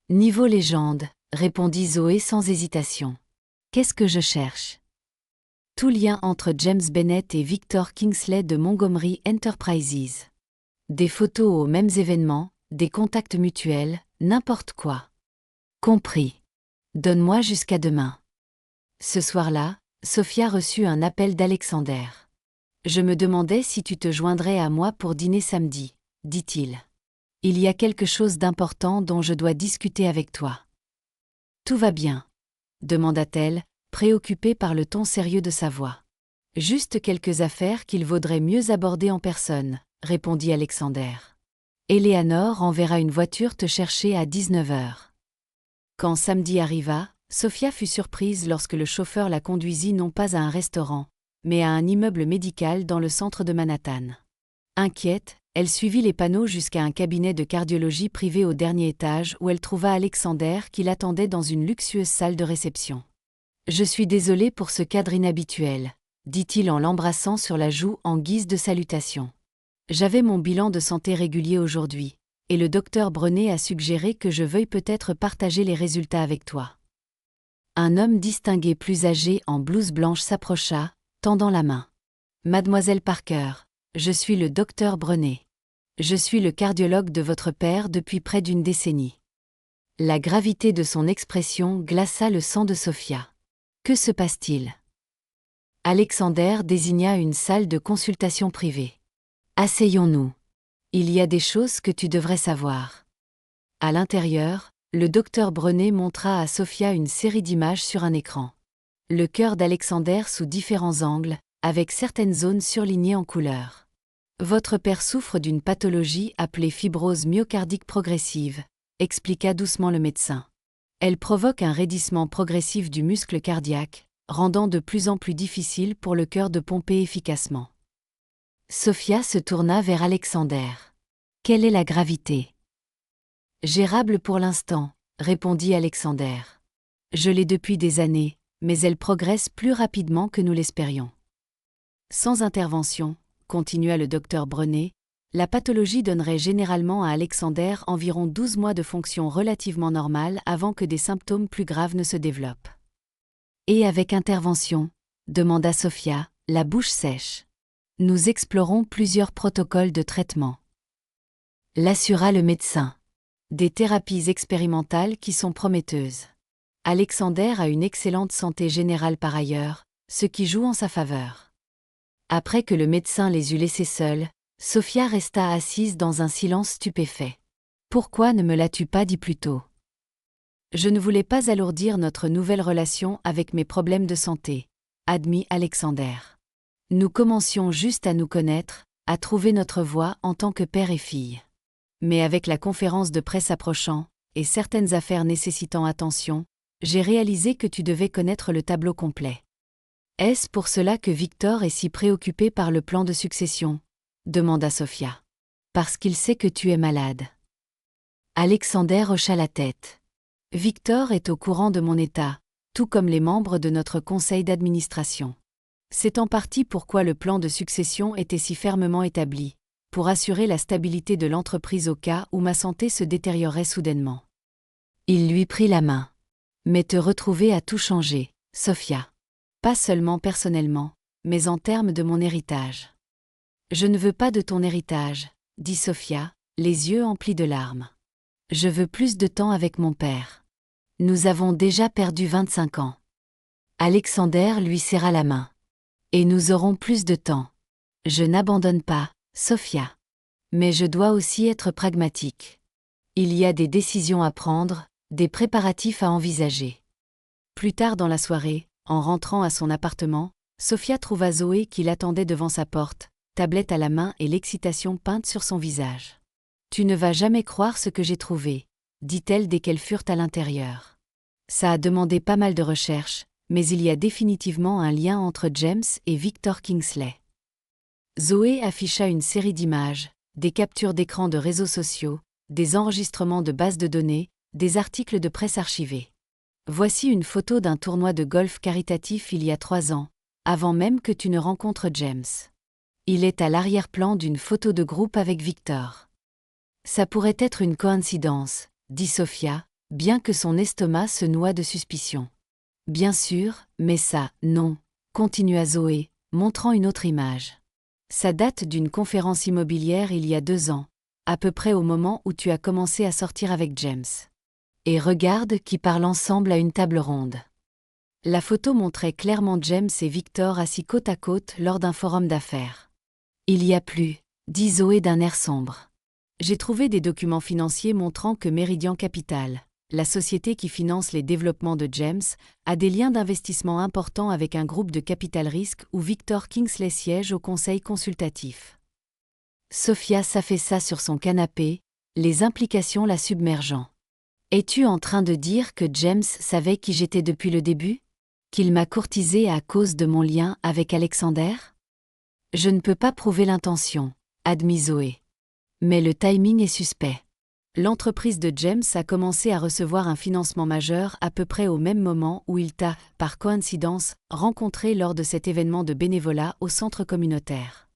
« Niveau légende, » répondit Zoé sans hésitation. « Qu'est-ce que je cherche ?» Tout lien entre James Bennett et Victor Kingsley de Montgomery Enterprises. Des photos aux mêmes événements, des contacts mutuels, n'importe quoi. Compris. Donne-moi jusqu'à demain. Ce soir-là, Sophia reçut un appel d'Alexander. « Je me demandais si tu te joindrais à moi pour dîner samedi, » dit-il. « Il y a quelque chose d'important dont je dois discuter avec toi. »« Tout va bien ?» demanda-t-elle, préoccupée par le ton sérieux de sa voix. « Juste quelques affaires qu'il vaudrait mieux aborder en personne, » répondit Alexander. « Eleanor enverra une voiture te chercher à 19h. » Quand samedi arriva, Sophia fut surprise lorsque le chauffeur la conduisit non pas à un restaurant, mais à un immeuble médical dans le centre de Manhattan. Inquiète, elle suivit les panneaux jusqu'à un cabinet de cardiologie privé au dernier étage où elle trouva Alexander qui l'attendait dans une luxueuse salle de réception. « Je suis désolé pour ce cadre inhabituel, » dit-il en l'embrassant sur la joue en guise de salutation. « J'avais mon bilan de santé régulier aujourd'hui, et le docteur Brené a suggéré que je veuille peut-être partager les résultats avec toi. » Un homme distingué plus âgé en blouse blanche s'approcha, tendant la main. « Mademoiselle Parker, je suis le docteur Brené. Je suis le cardiologue de votre père depuis près d'une décennie. » La gravité de son expression glaça le sang de Sophia. Que se passe-t-il ? Alexander désigna une salle de consultation privée. « Asseyons-nous. Il y a des choses que tu devrais savoir. » À l'intérieur, le docteur Brené montra à Sophia une série d'images sur un écran. Le cœur d'Alexander sous différents angles, avec certaines zones surlignées en couleur. « Votre père souffre d'une pathologie appelée fibrose myocardique progressive, » expliqua doucement le médecin. « Elle provoque un raidissement progressif du muscle cardiaque, rendant de plus en plus difficile pour le cœur de pomper efficacement. » Sophia se tourna vers Alexander. « Quelle est la gravité ? » « Gérable pour l'instant, » répondit Alexander. « Je l'ai depuis des années, mais elle progresse plus rapidement que nous l'espérions. » Sans intervention, continua le docteur Brené, la pathologie donnerait généralement à Alexander environ 12 mois de fonction relativement normale avant que des symptômes plus graves ne se développent. « Et avec intervention ?» demanda Sophia, la bouche sèche. « Nous explorons plusieurs protocoles de traitement. » L'assura le médecin. Des thérapies expérimentales qui sont prometteuses. Alexander a une excellente santé générale par ailleurs, ce qui joue en sa faveur. Après que le médecin les eut laissés seuls, Sophia resta assise dans un silence stupéfait. « Pourquoi ne me l'as-tu pas dit plus tôt ? » « Je ne voulais pas alourdir notre nouvelle relation avec mes problèmes de santé, » admit Alexander. « Nous commencions juste à nous connaître, à trouver notre voie en tant que père et fille. Mais avec la conférence de presse approchant, et certaines affaires nécessitant attention, j'ai réalisé que tu devais connaître le tableau complet. Est-ce pour cela que Victor est si préoccupé par le plan de succession ? Demanda Sofia. Parce qu'il sait que tu es malade. Alexander hocha la tête. Victor est au courant de mon état, tout comme les membres de notre conseil d'administration. C'est en partie pourquoi le plan de succession était si fermement établi, pour assurer la stabilité de l'entreprise au cas où ma santé se détériorerait soudainement. Il lui prit la main. Mais te retrouver a tout changé, Sofia. Pas seulement personnellement, mais en termes de mon héritage. Je ne veux pas de ton héritage, dit Sofia, les yeux emplis de larmes. Je veux plus de temps avec mon père. Nous avons déjà perdu 25 ans. Alexander lui serra la main. Et nous aurons plus de temps. Je n'abandonne pas, Sofia. Mais je dois aussi être pragmatique. Il y a des décisions à prendre, des préparatifs à envisager. Plus tard dans la soirée, en rentrant à son appartement, Sofia trouva Zoé qui l'attendait devant sa porte, tablette à la main et l'excitation peinte sur son visage. « Tu ne vas jamais croire ce que j'ai trouvé », dit-elle dès qu'elles furent à l'intérieur. Ça a demandé pas mal de recherches, mais il y a définitivement un lien entre James et Victor Kingsley. Zoé afficha une série d'images, des captures d'écran de réseaux sociaux, des enregistrements de bases de données, des articles de presse archivés. Voici une photo d'un tournoi de golf caritatif il y a 3 ans, avant même que tu ne rencontres James. Il est à l'arrière-plan d'une photo de groupe avec Victor. Ça pourrait être une coïncidence, dit Sofia, bien que son estomac se noie de suspicion. Bien sûr, mais ça, non, continua Zoé, montrant une autre image. Ça date d'une conférence immobilière il y a 2 ans, à peu près au moment où tu as commencé à sortir avec James. Et regarde qui parlent ensemble à une table ronde. La photo montrait clairement James et Victor assis côte à côte lors d'un forum d'affaires. Il y a plus, dit Zoé d'un air sombre. J'ai trouvé des documents financiers montrant que Meridian Capital, la société qui finance les développements de James, a des liens d'investissement importants avec un groupe de capital risque où Victor Kingsley siège au conseil consultatif. Sofia s'affaissa sur son canapé, les implications la submergeant. Es-tu en train de dire que James savait qui j'étais depuis le début ? Qu'il m'a courtisée à cause de mon lien avec Alexander ? Je ne peux pas prouver l'intention, admit Zoé. Mais le timing est suspect. L'entreprise de James a commencé à recevoir un financement majeur à peu près au même moment où il t'a, par coïncidence, rencontré lors de cet événement de bénévolat au centre communautaire.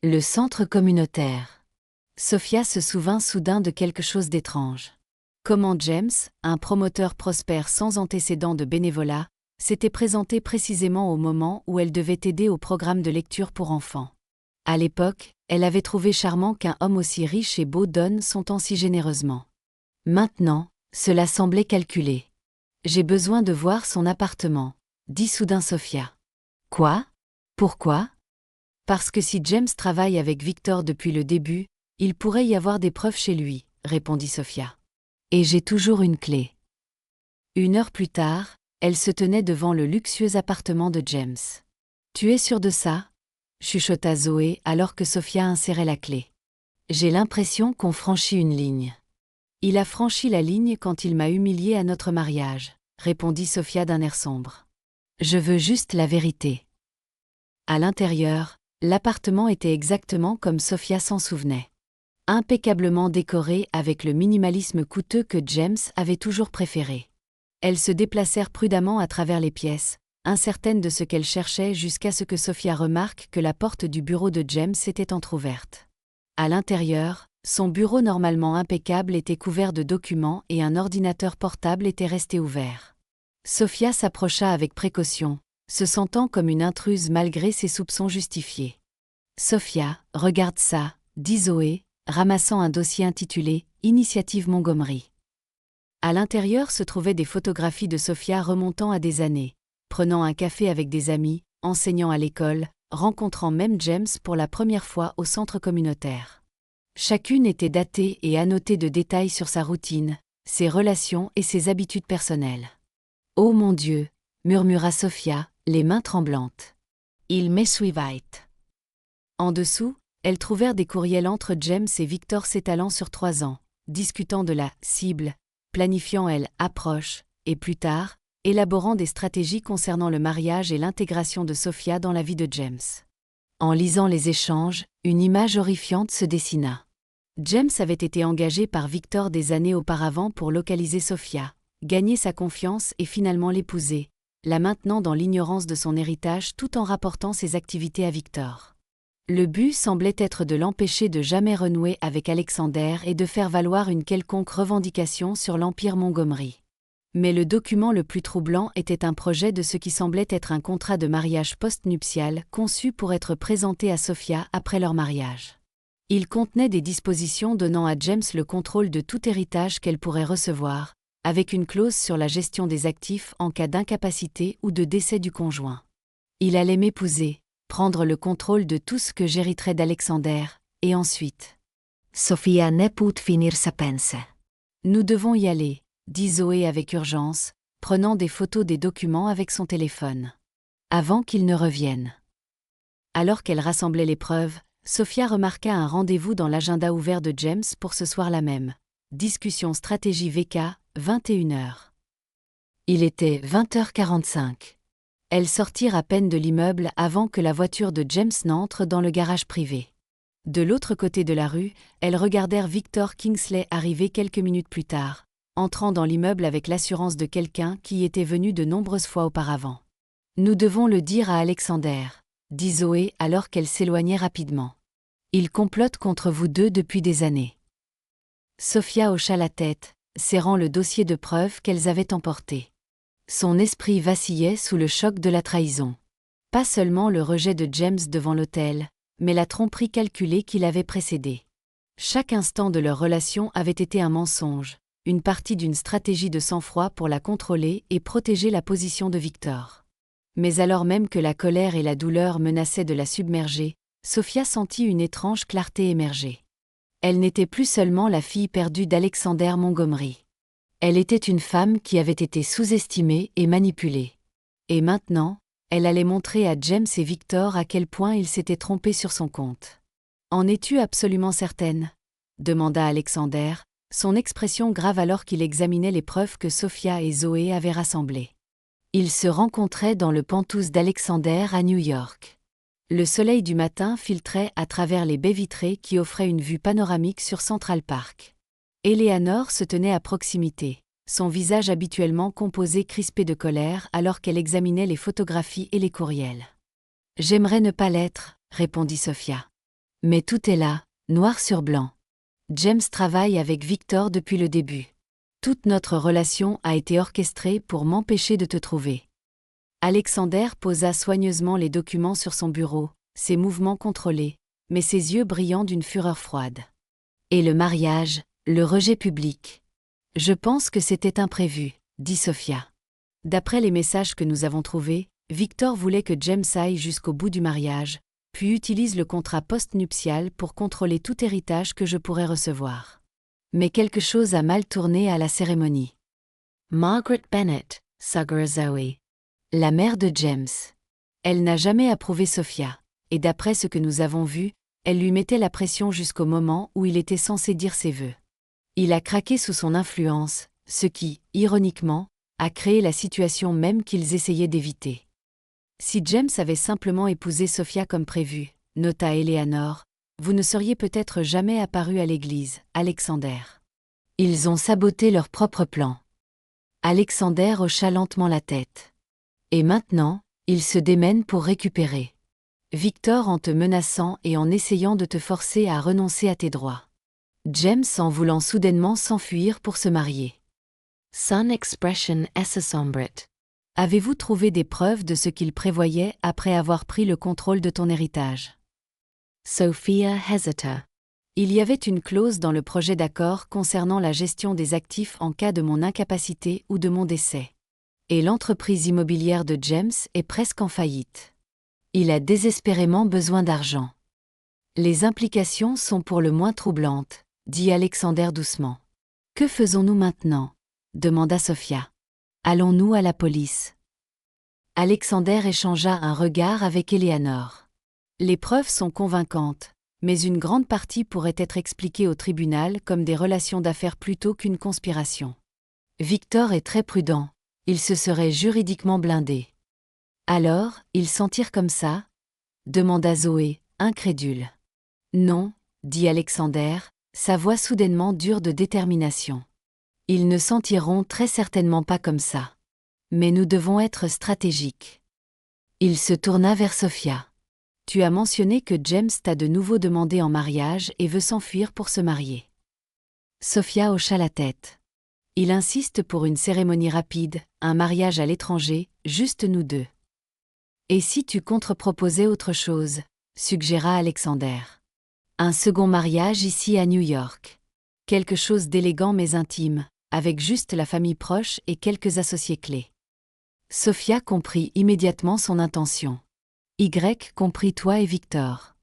Le centre communautaire. Sofia se souvint soudain de quelque chose d'étrange. Comment James, un promoteur prospère sans antécédent de bénévolat, s'était présenté précisément au moment où elle devait aider au programme de lecture pour enfants. À l'époque, elle avait trouvé charmant qu'un homme aussi riche et beau donne son temps si généreusement. Maintenant, cela semblait calculé. J'ai besoin de voir son appartement, dit soudain Sofia. Quoi ? Pourquoi ? Parce que si James travaille avec Victor depuis le début, il pourrait y avoir des preuves chez lui, répondit Sofia. Et j'ai toujours une clé. 1 heure plus tard, elle se tenait devant le luxueux appartement de James. Tu es sûre de ça ? Chuchota Zoé alors que Sofia insérait la clé. J'ai l'impression qu'on franchit une ligne. Il a franchi la ligne quand il m'a humiliée à notre mariage, répondit Sofia d'un air sombre. Je veux juste la vérité. À l'intérieur, l'appartement était exactement comme Sofia s'en souvenait. Impeccablement décoré avec le minimalisme coûteux que James avait toujours préféré. Elles se déplacèrent prudemment à travers les pièces, incertaines de ce qu'elles cherchaient jusqu'à ce que Sofia remarque que la porte du bureau de James était entr'ouverte. À l'intérieur, son bureau normalement impeccable était couvert de documents et un ordinateur portable était resté ouvert. Sofia s'approcha avec précaution, se sentant comme une intruse malgré ses soupçons justifiés. « Sofia, regarde ça », dit Zoé, ramassant un dossier intitulé « Initiative Montgomery ». À l'intérieur se trouvaient des photographies de Sofia remontant à des années, prenant un café avec des amis, enseignant à l'école, rencontrant même James pour la première fois au centre communautaire. Chacune était datée et annotée de détails sur sa routine, ses relations et ses habitudes personnelles. « Oh mon Dieu !» murmura Sofia, les mains tremblantes. « Il m'essuivait. » En dessous, elles trouvèrent des courriels entre James et Victor s'étalant sur 3 ans, discutant de la « cible », planifiant elle « approche », et plus tard, élaborant des stratégies concernant le mariage et l'intégration de Sophia dans la vie de James. En lisant les échanges, une image horrifiante se dessina. James avait été engagé par Victor des années auparavant pour localiser Sophia, gagner sa confiance et finalement l'épouser, la maintenant dans l'ignorance de son héritage tout en rapportant ses activités à Victor. Le but semblait être de l'empêcher de jamais renouer avec Alexander et de faire valoir une quelconque revendication sur l'Empire Montgomery. Mais le document le plus troublant était un projet de ce qui semblait être un contrat de mariage post-nuptial conçu pour être présenté à Sophia après leur mariage. Il contenait des dispositions donnant à James le contrôle de tout héritage qu'elle pourrait recevoir, avec une clause sur la gestion des actifs en cas d'incapacité ou de décès du conjoint. Il allait m'épouser, prendre le contrôle de tout ce que j'hériterais d'Alexander, et ensuite. Sophia ne put finir sa pensée. Nous devons y aller, dit Zoé avec urgence, prenant des photos des documents avec son téléphone. Avant qu'il ne revienne. Alors qu'elle rassemblait les preuves, Sophia remarqua un rendez-vous dans l'agenda ouvert de James pour ce soir-là même. Discussion stratégie VK, 21h. Il était 20h45. Elles sortirent à peine de l'immeuble avant que la voiture de James n'entre dans le garage privé. De l'autre côté de la rue, elles regardèrent Victor Kingsley arriver quelques minutes plus tard, entrant dans l'immeuble avec l'assurance de quelqu'un qui y était venu de nombreuses fois auparavant. « Nous devons le dire à Alexander », dit Zoé alors qu'elle s'éloignait rapidement. « Il complote contre vous deux depuis des années. » Sophia hocha la tête, serrant le dossier de preuves qu'elles avaient emporté. Son esprit vacillait sous le choc de la trahison. Pas seulement le rejet de James devant l'hôtel, mais la tromperie calculée qui l'avait précédé. Chaque instant de leur relation avait été un mensonge, une partie d'une stratégie de sang-froid pour la contrôler et protéger la position de Victor. Mais alors même que la colère et la douleur menaçaient de la submerger, Sophia sentit une étrange clarté émerger. Elle n'était plus seulement la fille perdue d'Alexander Montgomery. Elle était une femme qui avait été sous-estimée et manipulée. Et maintenant, elle allait montrer à James et Victor à quel point ils s'étaient trompés sur son compte. « En es-tu absolument certaine ?» demanda Alexander, son expression grave alors qu'il examinait les preuves que Sophia et Zoé avaient rassemblées. Ils se rencontraient dans le penthouse d'Alexander à New York. Le soleil du matin filtrait à travers les baies vitrées qui offraient une vue panoramique sur Central Park. Eleanor se tenait à proximité, son visage habituellement composé crispé de colère alors qu'elle examinait les photographies et les courriels. « J'aimerais ne pas l'être, » répondit Sophia. « Mais tout est là, noir sur blanc. James travaille avec Victor depuis le début. Toute notre relation a été orchestrée pour m'empêcher de te trouver. » Alexander posa soigneusement les documents sur son bureau, ses mouvements contrôlés, mais ses yeux brillants d'une fureur froide. « Et le mariage, le rejet public. Je pense que c'était imprévu, » dit Sophia. D'après les messages que nous avons trouvés, Victor voulait que James aille jusqu'au bout du mariage, puis utilise le contrat post-nuptial pour contrôler tout héritage que je pourrais recevoir. Mais quelque chose a mal tourné à la cérémonie. Margaret Bennett, Sagara Zoe. La mère de James. Elle n'a jamais approuvé Sophia, et d'après ce que nous avons vu, elle lui mettait la pression jusqu'au moment où il était censé dire ses vœux. Il a craqué sous son influence, ce qui, ironiquement, a créé la situation même qu'ils essayaient d'éviter. Si James avait simplement épousé Sophia comme prévu, nota Eleanor, vous ne seriez peut-être jamais apparu à l'église, Alexander. Ils ont saboté leur propre plan. Alexander hocha lentement la tête. Et maintenant, ils se démènent pour récupérer. Victor en te menaçant et en essayant de te forcer à renoncer à tes droits. James en voulant soudainement s'enfuir pour se marier. Son expression assombrit. Avez-vous trouvé des preuves de ce qu'il prévoyait après avoir pris le contrôle de ton héritage? Sophia hesita. Il y avait une clause dans le projet d'accord concernant la gestion des actifs en cas de mon incapacité ou de mon décès. Et l'entreprise immobilière de James est presque en faillite. Il a désespérément besoin d'argent. Les implications sont pour le moins troublantes, dit Alexander doucement. Que faisons-nous maintenant? Demanda Sophia. Allons-nous à la police? Alexander échangea un regard avec Eleanor. Les preuves sont convaincantes, mais une grande partie pourrait être expliquée au tribunal comme des relations d'affaires plutôt qu'une conspiration. Victor est très prudent, il se serait juridiquement blindé. Alors, ils s'en tirent comme ça ? Demanda Zoé, incrédule. Non, dit Alexander, sa voix soudainement dure de détermination. Ils ne s'en tireront très certainement pas comme ça. Mais nous devons être stratégiques. Il se tourna vers Sophia. Tu as mentionné que James t'a de nouveau demandé en mariage et veut s'enfuir pour se marier. Sophia hocha la tête. Il insiste pour une cérémonie rapide, un mariage à l'étranger, juste nous deux. Et si tu contre-proposais autre chose, suggéra Alexander. Un second mariage ici à New York. Quelque chose d'élégant mais intime, avec juste la famille proche et quelques associés clés. Sophia comprit immédiatement son intention. Y comprit toi et Victor.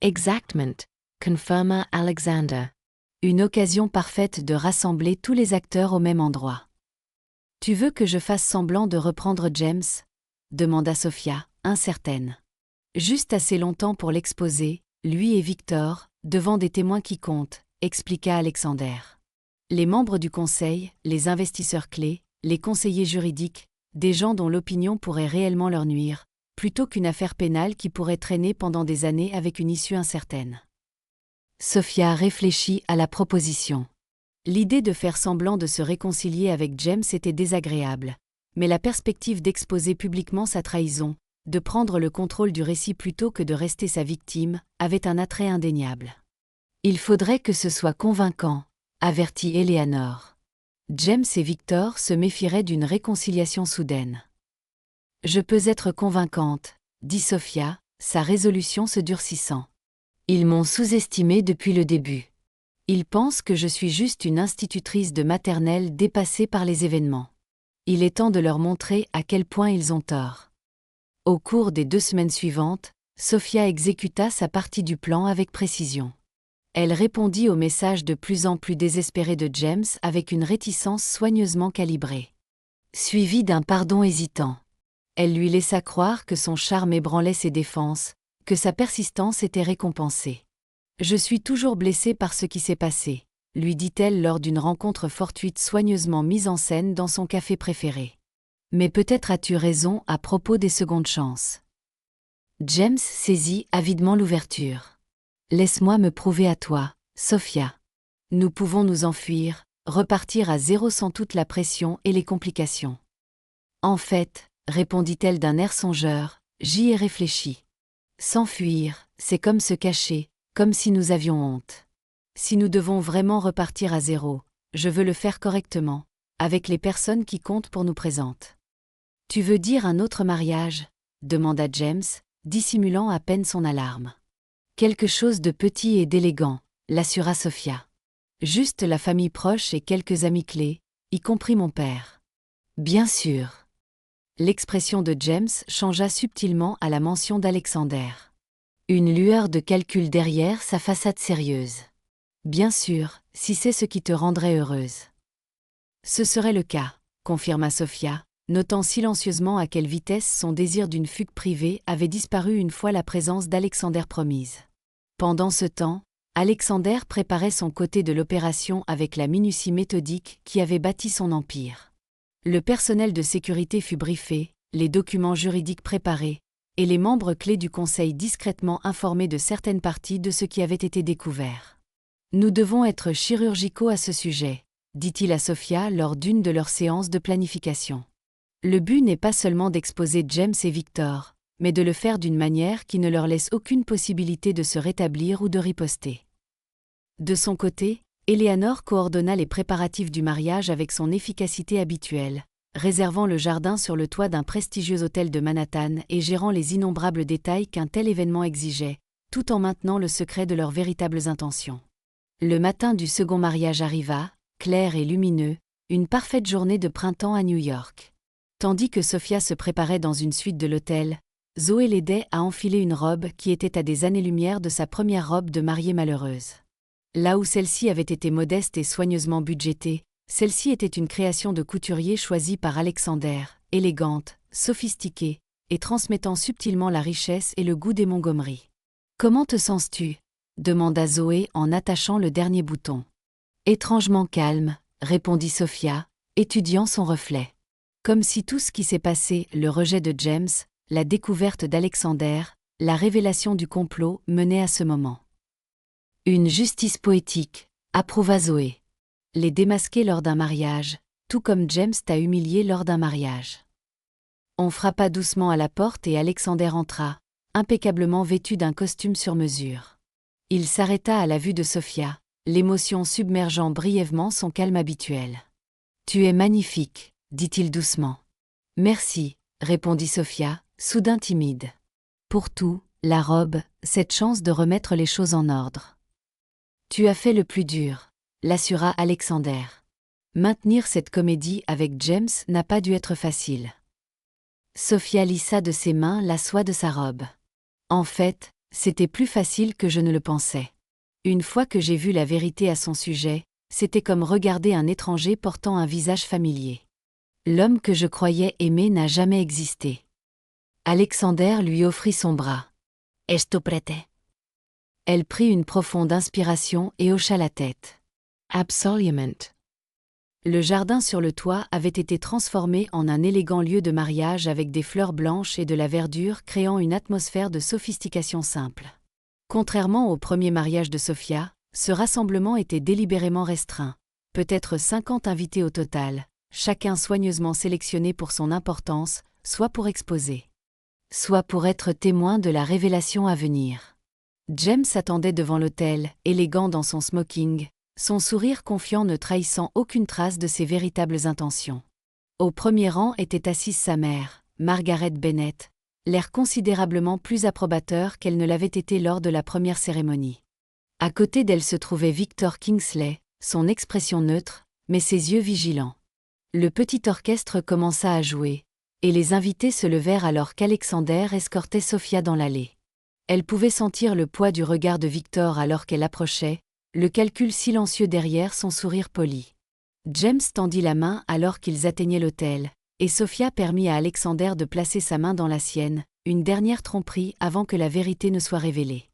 Exactement, confirma Alexander. Une occasion parfaite de rassembler tous les acteurs au même endroit. Tu veux que je fasse semblant de reprendre James ? Demanda Sophia, incertaine. Juste assez longtemps pour l'exposer, lui et Victor, devant des témoins qui comptent, expliqua Alexander. Les membres du conseil, les investisseurs clés, les conseillers juridiques, des gens dont l'opinion pourrait réellement leur nuire, plutôt qu'une affaire pénale qui pourrait traîner pendant des années avec une issue incertaine. Sophia réfléchit à la proposition. L'idée de faire semblant de se réconcilier avec James était désagréable, mais la perspective d'exposer publiquement sa trahison, de prendre le contrôle du récit plutôt que de rester sa victime, avait un attrait indéniable. Il faudrait que ce soit convaincant, avertit Eleanor. James et Victor se méfieraient d'une réconciliation soudaine. Je peux être convaincante, dit Sophia, sa résolution se durcissant. Ils m'ont sous-estimée depuis le début. Ils pensent que je suis juste une institutrice de maternelle dépassée par les événements. Il est temps de leur montrer à quel point ils ont tort. Au cours des 2 semaines suivantes, Sophia exécuta sa partie du plan avec précision. Elle répondit aux messages de plus en plus désespérés de James avec une réticence soigneusement calibrée. Suivie d'un pardon hésitant. Elle lui laissa croire que son charme ébranlait ses défenses, que sa persistance était récompensée. « Je suis toujours blessée par ce qui s'est passé », lui dit-elle lors d'une rencontre fortuite soigneusement mise en scène dans son café préféré. « Mais peut-être as-tu raison à propos des secondes chances. » James saisit avidement l'ouverture. « Laisse-moi me prouver à toi, Sophia. Nous pouvons nous enfuir, repartir à zéro sans toute la pression et les complications. » En fait, répondit-elle d'un air songeur, j'y ai réfléchi. S'enfuir, c'est comme se cacher, comme si nous avions honte. Si nous devons vraiment repartir à zéro, je veux le faire correctement, avec les personnes qui comptent pour nous présentes. Tu veux dire un autre mariage ? Demanda James, dissimulant à peine son alarme. Quelque chose de petit et d'élégant, l'assura Sophia. Juste la famille proche et quelques amis clés, y compris mon père. Bien sûr. L'expression de James changea subtilement à la mention d'Alexander. Une lueur de calcul derrière sa façade sérieuse. Bien sûr, si c'est ce qui te rendrait heureuse. Ce serait le cas, confirma Sophia, notant silencieusement à quelle vitesse son désir d'une fugue privée avait disparu une fois la présence d'Alexander promise. Pendant ce temps, Alexander préparait son côté de l'opération avec la minutie méthodique qui avait bâti son empire. Le personnel de sécurité fut briefé, les documents juridiques préparés, et les membres clés du conseil discrètement informés de certaines parties de ce qui avait été découvert. Nous devons être chirurgicaux à ce sujet, dit-il à Sophia lors d'une de leurs séances de planification. Le but n'est pas seulement d'exposer James et Victor, mais de le faire d'une manière qui ne leur laisse aucune possibilité de se rétablir ou de riposter. De son côté, Eleanor coordonna les préparatifs du mariage avec son efficacité habituelle, réservant le jardin sur le toit d'un prestigieux hôtel de Manhattan et gérant les innombrables détails qu'un tel événement exigeait, tout en maintenant le secret de leurs véritables intentions. Le matin du second mariage arriva, clair et lumineux, une parfaite journée de printemps à New York. Tandis que Sophia se préparait dans une suite de l'hôtel, Zoé l'aidait à enfiler une robe qui était à des années-lumière de sa première robe de mariée malheureuse. Là où celle-ci avait été modeste et soigneusement budgétée, celle-ci était une création de couturier choisie par Alexander, élégante, sophistiquée, et transmettant subtilement la richesse et le goût des Montgomery. « Comment te sens-tu » demanda Zoé en attachant le dernier bouton. « Étrangement calme » répondit Sophia, étudiant son reflet. Comme si tout ce qui s'est passé, le rejet de James, la découverte d'Alexander, la révélation du complot, menait à ce moment. Une justice poétique, approuva Zoé. Les démasquer lors d'un mariage, tout comme James t'a humilié lors d'un mariage. On frappa doucement à la porte et Alexander entra, impeccablement vêtu d'un costume sur mesure. Il s'arrêta à la vue de Sophia, l'émotion submergeant brièvement son calme habituel. « Tu es magnifique », dit-il doucement. « Merci », répondit Sophia, soudain timide. Pour tout, la robe, cette chance de remettre les choses en ordre. « Tu as fait le plus dur », l'assura Alexander. Maintenir cette comédie avec James n'a pas dû être facile. Sophia lissa de ses mains la soie de sa robe. En fait, c'était plus facile que je ne le pensais. Une fois que j'ai vu la vérité à son sujet, c'était comme regarder un étranger portant un visage familier. L'homme que je croyais aimer n'a jamais existé. Alexander lui offrit son bras. « Esto prete ?» Elle prit une profonde inspiration et hocha la tête. « Absolument. » Le jardin sur le toit avait été transformé en un élégant lieu de mariage avec des fleurs blanches et de la verdure créant une atmosphère de sophistication simple. Contrairement au premier mariage de Sophia, ce rassemblement était délibérément restreint, peut-être 50 invités au total, chacun soigneusement sélectionné pour son importance, soit pour exposer, soit pour être témoin de la révélation à venir. James attendait devant l'autel, élégant dans son smoking, son sourire confiant ne trahissant aucune trace de ses véritables intentions. Au premier rang était assise sa mère, Margaret Bennett, l'air considérablement plus approbateur qu'elle ne l'avait été lors de la première cérémonie. À côté d'elle se trouvait Victor Kingsley, son expression neutre, mais ses yeux vigilants. Le petit orchestre commença à jouer, et les invités se levèrent alors qu'Alexander escortait Sophia dans l'allée. Elle pouvait sentir le poids du regard de Victor alors qu'elle approchait, le calcul silencieux derrière son sourire poli. James tendit la main alors qu'ils atteignaient l'autel, et Sophia permit à Alexander de placer sa main dans la sienne, une dernière tromperie avant que la vérité ne soit révélée.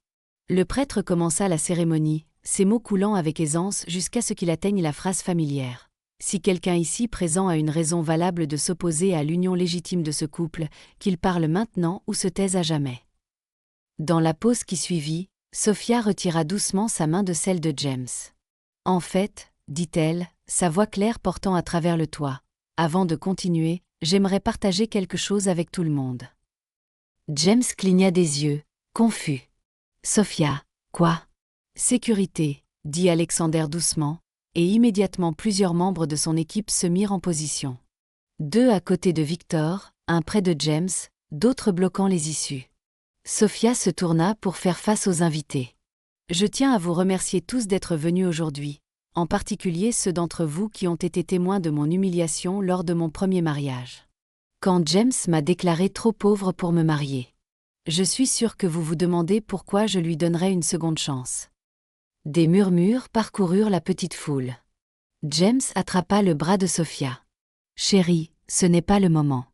Le prêtre commença la cérémonie, ses mots coulant avec aisance jusqu'à ce qu'il atteigne la phrase familière. Si quelqu'un ici présent a une raison valable de s'opposer à l'union légitime de ce couple, qu'il parle maintenant ou se taise à jamais. Dans la pause qui suivit, Sophia retira doucement sa main de celle de James. « En fait, » dit-elle, sa voix claire portant à travers le toit, « avant de continuer, j'aimerais partager quelque chose avec tout le monde. » James cligna des yeux, confus. « Sophia, quoi ?»« Sécurité, » dit Alexander doucement, et immédiatement plusieurs membres de son équipe se mirent en position. 2 à côté de Victor, un près de James, d'autres bloquant les issues. Sophia se tourna pour faire face aux invités. « Je tiens à vous remercier tous d'être venus aujourd'hui, en particulier ceux d'entre vous qui ont été témoins de mon humiliation lors de mon premier mariage. Quand James m'a déclaré trop pauvre pour me marier. Je suis sûre que vous vous demandez pourquoi je lui donnerais une seconde chance. » Des murmures parcoururent la petite foule. James attrapa le bras de Sophia. « Chérie, ce n'est pas le moment. »«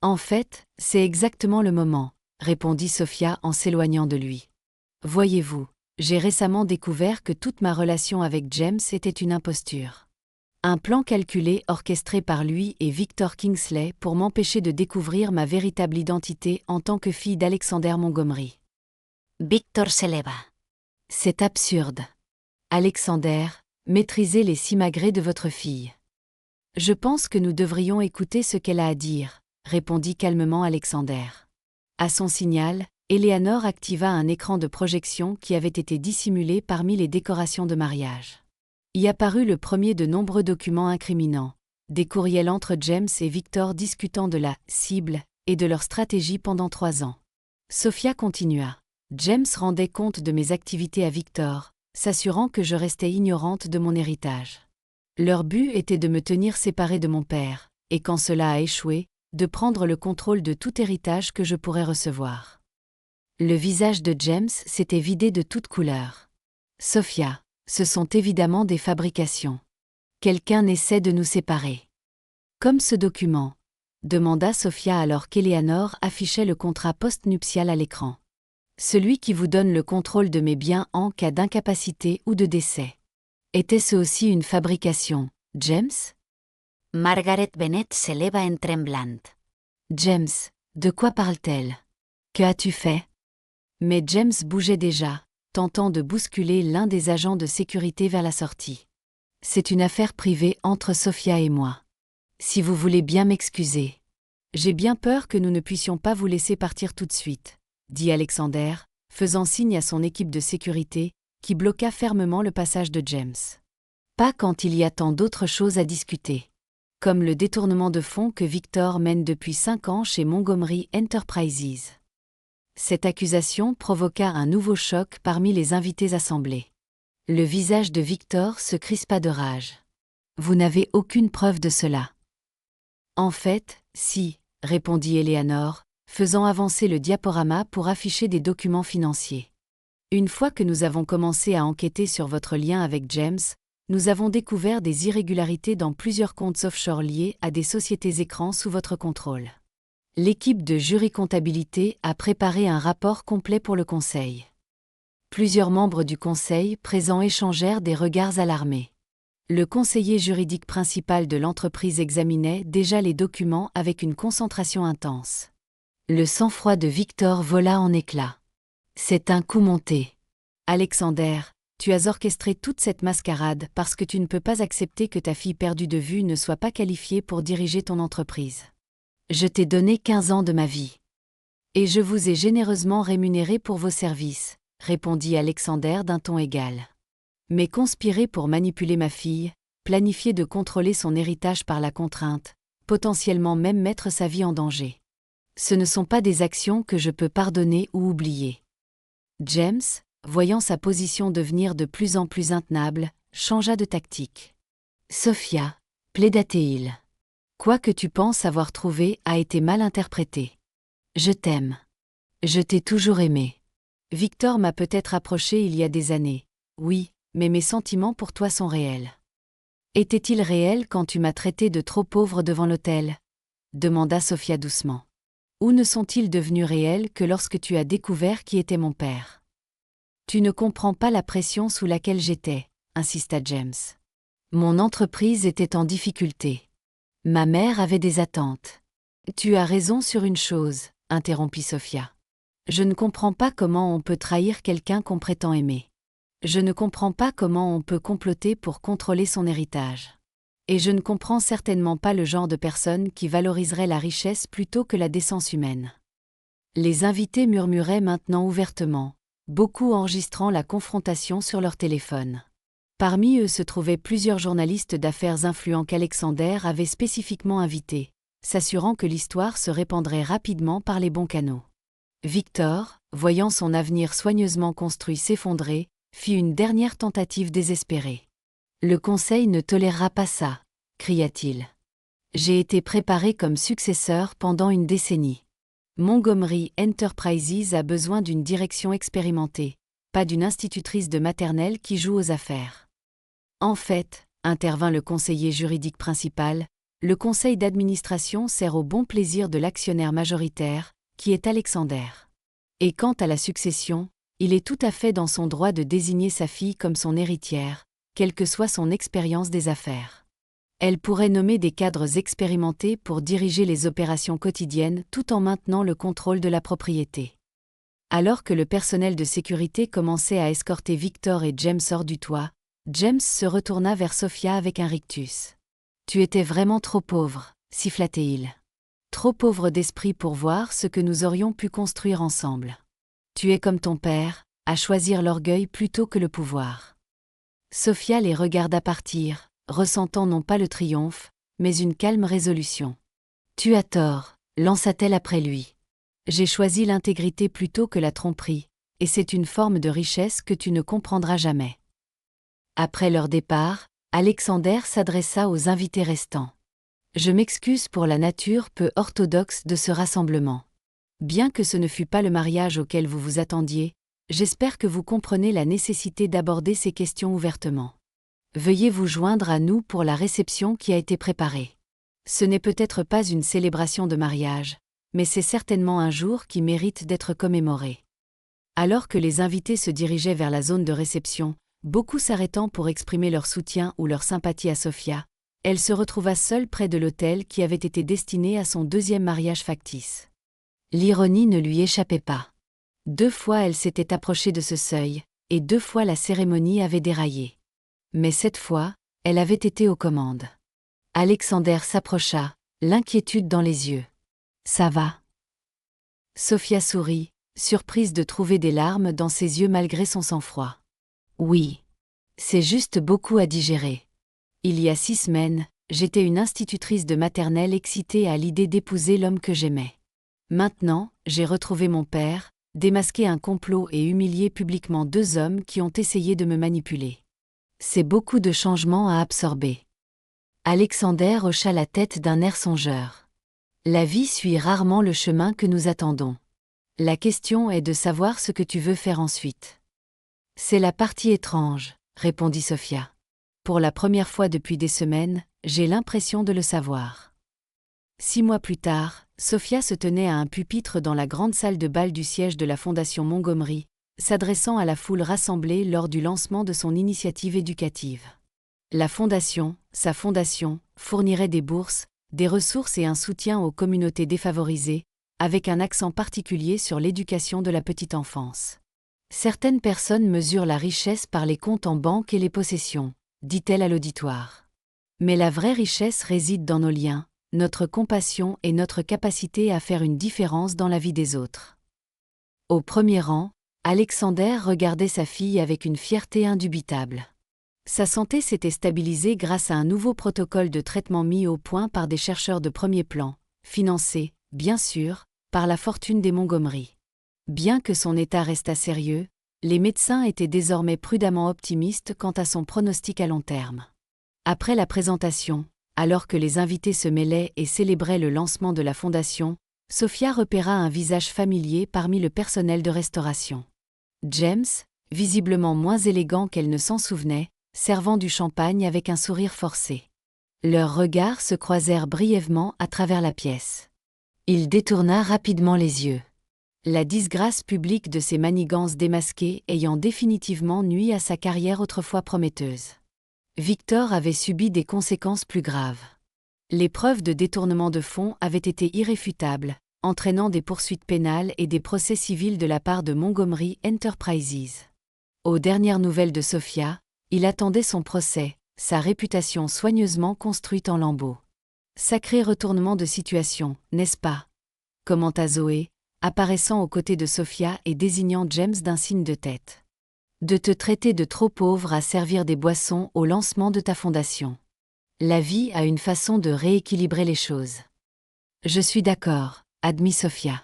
En fait, c'est exactement le moment, » répondit Sophia en s'éloignant de lui. « Voyez-vous, j'ai récemment découvert que toute ma relation avec James était une imposture. Un plan calculé orchestré par lui et Victor Kingsley pour m'empêcher de découvrir ma véritable identité en tant que fille d'Alexander Montgomery. » Victor s'éleva. « C'est absurde. Alexander, maîtrisez les simagrées de votre fille. »« Je pense que nous devrions écouter ce qu'elle a à dire, » répondit calmement Alexander. À son signal, Eleanor activa un écran de projection qui avait été dissimulé parmi les décorations de mariage. Y apparut le premier de nombreux documents incriminants, des courriels entre James et Victor discutant de la « cible » et de leur stratégie pendant 3 ans. Sophia continua. James rendait compte de mes activités à Victor, s'assurant que je restais ignorante de mon héritage. Leur but était de me tenir séparée de mon père, et quand cela a échoué, de prendre le contrôle de tout héritage que je pourrais recevoir. Le visage de James s'était vidé de toute couleur. « Sophia, ce sont évidemment des fabrications. Quelqu'un essaie de nous séparer. »« Comme ce document ?» demanda Sophia alors qu'Eleanor affichait le contrat post-nuptial à l'écran. « Celui qui vous donne le contrôle de mes biens en cas d'incapacité ou de décès. Était-ce aussi une fabrication, James ? Margaret Bennet s'éleva en tremblant. James, de quoi parle-t-elle? Que as-tu fait? Mais James bougeait déjà, tentant de bousculer l'un des agents de sécurité vers la sortie. C'est une affaire privée entre Sophia et moi. Si vous voulez bien m'excuser. J'ai bien peur que nous ne puissions pas vous laisser partir tout de suite, dit Alexander, faisant signe à son équipe de sécurité, qui bloqua fermement le passage de James. Pas quand il y a tant d'autres choses à discuter. Comme le détournement de fonds que Victor mène depuis 5 ans chez Montgomery Enterprises. Cette accusation provoqua un nouveau choc parmi les invités assemblés. Le visage de Victor se crispa de rage. Vous n'avez aucune preuve de cela. En fait, si, répondit Eleanor, faisant avancer le diaporama pour afficher des documents financiers. Une fois que nous avons commencé à enquêter sur votre lien avec James, nous avons découvert des irrégularités dans plusieurs comptes offshore liés à des sociétés écrans sous votre contrôle. L'équipe de jury comptabilité a préparé un rapport complet pour le conseil. Plusieurs membres du conseil présents échangèrent des regards alarmés. Le conseiller juridique principal de l'entreprise examinait déjà les documents avec une concentration intense. Le sang-froid de Victor vola en éclats. C'est un coup monté. Alexander, tu as orchestré toute cette mascarade parce que tu ne peux pas accepter que ta fille perdue de vue ne soit pas qualifiée pour diriger ton entreprise. Je t'ai donné 15 ans de ma vie. Et je vous ai généreusement rémunéré pour vos services, répondit Alexander d'un ton égal. Mais conspirer pour manipuler ma fille, planifier de contrôler son héritage par la contrainte, potentiellement même mettre sa vie en danger. Ce ne sont pas des actions que je peux pardonner ou oublier. James, voyant sa position devenir de plus en plus intenable, changea de tactique. Sophia, plaida-t-il. Quoi que tu penses avoir trouvé a été mal interprété. Je t'aime. Je t'ai toujours aimé. Victor m'a peut-être approché il y a des années, oui, mais mes sentiments pour toi sont réels. Étaient-ils réels quand tu m'as traité de trop pauvre devant l'hôtel? Demanda Sophia doucement. Ou ne sont-ils devenus réels que lorsque tu as découvert qui était mon père? Tu ne comprends pas la pression sous laquelle j'étais, insista James. Mon entreprise était en difficulté. Ma mère avait des attentes. Tu as raison sur une chose, interrompit Sophia. Je ne comprends pas comment on peut trahir quelqu'un qu'on prétend aimer. Je ne comprends pas comment on peut comploter pour contrôler son héritage. Et je ne comprends certainement pas le genre de personne qui valoriserait la richesse plutôt que la décence humaine. Les invités murmuraient maintenant ouvertement, beaucoup enregistrant la confrontation sur leur téléphone. Parmi eux se trouvaient plusieurs journalistes d'affaires influents qu'Alexander avait spécifiquement invités, s'assurant que l'histoire se répandrait rapidement par les bons canaux. Victor, voyant son avenir soigneusement construit s'effondrer, fit une dernière tentative désespérée. « Le Conseil ne tolérera pas ça », cria-t-il. « J'ai été préparé comme successeur pendant une décennie. Montgomery Enterprises a besoin d'une direction expérimentée, pas d'une institutrice de maternelle qui joue aux affaires. » En fait, intervint le conseiller juridique principal, le conseil d'administration sert au bon plaisir de l'actionnaire majoritaire, qui est Alexander. Et quant à la succession, il est tout à fait dans son droit de désigner sa fille comme son héritière, quelle que soit son expérience des affaires. Elle pourrait nommer des cadres expérimentés pour diriger les opérations quotidiennes tout en maintenant le contrôle de la propriété. Alors que le personnel de sécurité commençait à escorter Victor et James hors du toit, James se retourna vers Sophia avec un rictus. « Tu étais vraiment trop pauvre, siffla-t-il. Trop pauvre d'esprit pour voir ce que nous aurions pu construire ensemble. Tu es comme ton père, à choisir l'orgueil plutôt que le pouvoir. » Sophia les regarda partir, ressentant non pas le triomphe, mais une calme résolution. « Tu as tort, » lança-t-elle après lui. « J'ai choisi l'intégrité plutôt que la tromperie, et c'est une forme de richesse que tu ne comprendras jamais. » Après leur départ, Alexander s'adressa aux invités restants. « Je m'excuse pour la nature peu orthodoxe de ce rassemblement. Bien que ce ne fût pas le mariage auquel vous vous attendiez, j'espère que vous comprenez la nécessité d'aborder ces questions ouvertement. Veuillez vous joindre à nous pour la réception qui a été préparée. Ce n'est peut-être pas une célébration de mariage, mais c'est certainement un jour qui mérite d'être commémoré. » Alors que les invités se dirigeaient vers la zone de réception, beaucoup s'arrêtant pour exprimer leur soutien ou leur sympathie à Sophia, elle se retrouva seule près de l'autel qui avait été destiné à son deuxième mariage factice. L'ironie ne lui échappait pas. 2 fois elle s'était approchée de ce seuil, et 2 fois la cérémonie avait déraillé. Mais cette fois, elle avait été aux commandes. Alexander s'approcha, l'inquiétude dans les yeux. « Ça va ?» Sophia sourit, surprise de trouver des larmes dans ses yeux malgré son sang-froid. « Oui. C'est juste beaucoup à digérer. Il y a 6 semaines, j'étais une institutrice de maternelle excitée à l'idée d'épouser l'homme que j'aimais. Maintenant, j'ai retrouvé mon père, démasqué un complot et humilié publiquement 2 hommes qui ont essayé de me manipuler. C'est beaucoup de changements à absorber. » Alexander hocha la tête d'un air songeur. La vie suit rarement le chemin que nous attendons. La question est de savoir ce que tu veux faire ensuite. C'est la partie étrange, répondit Sophia. Pour la première fois depuis des semaines, j'ai l'impression de le savoir. 6 mois plus tard, Sophia se tenait à un pupitre dans la grande salle de bal du siège de la Fondation Montgomery, s'adressant à la foule rassemblée lors du lancement de son initiative éducative. La fondation, sa fondation, fournirait des bourses, des ressources et un soutien aux communautés défavorisées, avec un accent particulier sur l'éducation de la petite enfance. Certaines personnes mesurent la richesse par les comptes en banque et les possessions, dit-elle à l'auditoire. Mais la vraie richesse réside dans nos liens, notre compassion et notre capacité à faire une différence dans la vie des autres. Au premier rang, Alexander regardait sa fille avec une fierté indubitable. Sa santé s'était stabilisée grâce à un nouveau protocole de traitement mis au point par des chercheurs de premier plan, financés, bien sûr, par la fortune des Montgomery. Bien que son état restât sérieux, les médecins étaient désormais prudemment optimistes quant à son pronostic à long terme. Après la présentation, alors que les invités se mêlaient et célébraient le lancement de la fondation, Sophia repéra un visage familier parmi le personnel de restauration. James, visiblement moins élégant qu'elle ne s'en souvenait, servant du champagne avec un sourire forcé. Leurs regards se croisèrent brièvement à travers la pièce. Il détourna rapidement les yeux. La disgrâce publique de ses manigances démasquées ayant définitivement nui à sa carrière autrefois prometteuse. Victor avait subi des conséquences plus graves. Les preuves de détournement de fonds avaient été irréfutables, entraînant des poursuites pénales et des procès civils de la part de Montgomery Enterprises. Aux dernières nouvelles de Sophia, il attendait son procès, sa réputation soigneusement construite en lambeaux. Sacré retournement de situation, n'est-ce pas ? Commenta Zoé, apparaissant aux côtés de Sophia et désignant James d'un signe de tête. De te traiter de trop pauvre à servir des boissons au lancement de ta fondation. La vie a une façon de rééquilibrer les choses. Je suis d'accord, admit Sophia.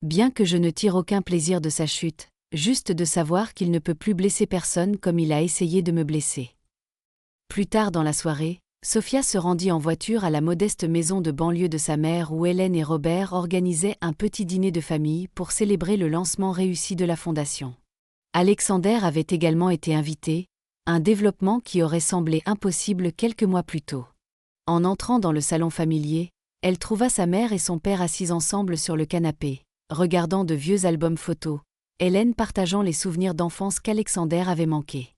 Bien que je ne tire aucun plaisir de sa chute, juste de savoir qu'il ne peut plus blesser personne comme il a essayé de me blesser. Plus tard dans la soirée, Sophia se rendit en voiture à la modeste maison de banlieue de sa mère où Hélène et Robert organisaient un petit dîner de famille pour célébrer le lancement réussi de la fondation. Alexander avait également été invité, un développement qui aurait semblé impossible quelques mois plus tôt. En entrant dans le salon familier, elle trouva sa mère et son père assis ensemble sur le canapé, regardant de vieux albums photos, Hélène partageant les souvenirs d'enfance qu'Alexander avait manqués.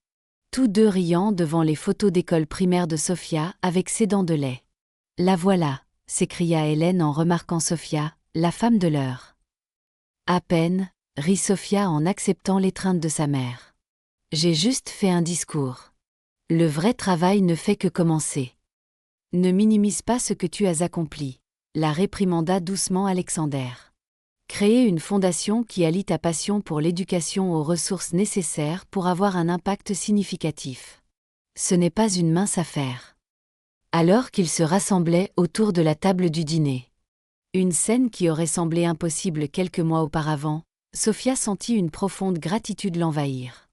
Tous 2 riant devant les photos d'école primaire de Sophia avec ses dents de lait. « La voilà !» s'écria Hélène en remarquant Sophia, la femme de l'heure. « À peine !» rit Sophia en acceptant l'étreinte de sa mère. « J'ai juste fait un discours. Le vrai travail ne fait que commencer. Ne minimise pas ce que tu as accompli, » la réprimanda doucement Alexander. Créer une fondation qui allie ta passion pour l'éducation aux ressources nécessaires pour avoir un impact significatif. Ce n'est pas une mince affaire. Alors qu'ils se rassemblaient autour de la table du dîner. Une scène qui aurait semblé impossible quelques mois auparavant, Sophia sentit une profonde gratitude l'envahir.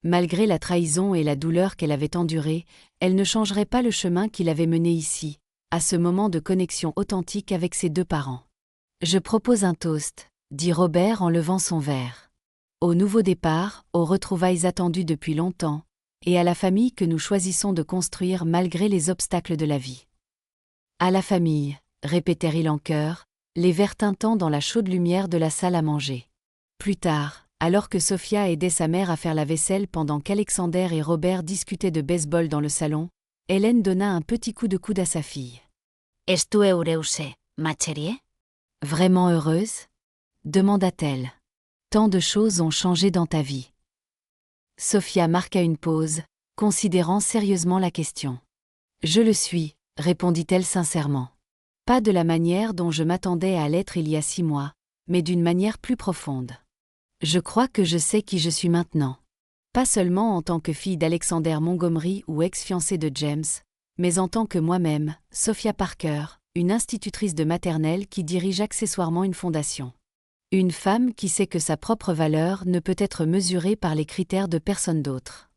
Malgré la trahison et la douleur qu'elle avait endurée, elle ne changerait pas le chemin qui l'avait menée ici, à ce moment de connexion authentique avec ses 2 parents. Je propose un toast, dit Robert en levant son verre. Au nouveau départ, aux retrouvailles attendues depuis longtemps, et à la famille que nous choisissons de construire malgré les obstacles de la vie. À la famille, répétèrent-ils en chœur, les verres tintant dans la chaude lumière de la salle à manger. Plus tard, alors que Sophia aidait sa mère à faire la vaisselle pendant qu'Alexander et Robert discutaient de baseball dans le salon, Hélène donna un petit coup de coude à sa fille. Es-tu heureuse, ma chérie? Vraiment heureuse? Demanda-t-elle. Tant de choses ont changé dans ta vie. Sophia marqua une pause, considérant sérieusement la question. Je le suis, répondit-elle sincèrement. Pas de la manière dont je m'attendais à l'être il y a 6 mois, mais d'une manière plus profonde. Je crois que je sais qui je suis maintenant. Pas seulement en tant que fille d'Alexander Montgomery ou ex-fiancée de James, mais en tant que moi-même, Sophia Parker, une institutrice de maternelle qui dirige accessoirement une fondation. Une femme qui sait que sa propre valeur ne peut être mesurée par les critères de personne d'autre.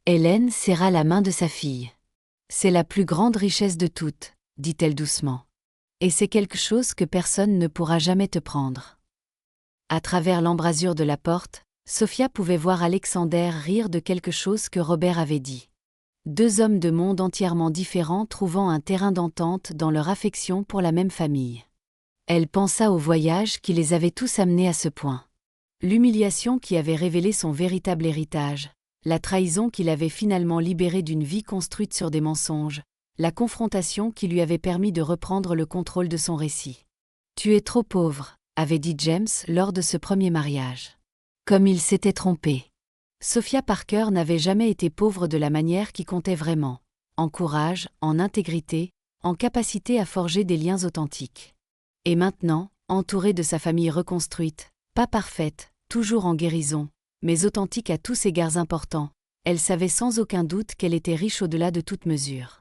Hélène serra la main de sa fille. C'est la plus grande richesse de toutes, dit-elle doucement. Et c'est quelque chose que personne ne pourra jamais te prendre. À travers l'embrasure de la porte, Sophia pouvait voir Alexander rire de quelque chose que Robert avait dit. 2 hommes de monde entièrement différents trouvant un terrain d'entente dans leur affection pour la même famille. Elle pensa au voyage qui les avait tous amenés à ce point. L'humiliation qui avait révélé son véritable héritage, la trahison qui l'avait finalement libéré d'une vie construite sur des mensonges, la confrontation qui lui avait permis de reprendre le contrôle de son récit. « Tu es trop pauvre », avait dit James lors de ce premier mariage. Comme il s'était trompé. Sophia Parker n'avait jamais été pauvre de la manière qui comptait vraiment, en courage, en intégrité, en capacité à forger des liens authentiques. Et maintenant, entourée de sa famille reconstruite, pas parfaite, toujours en guérison, mais authentique à tous égards importants, elle savait sans aucun doute qu'elle était riche au-delà de toute mesure.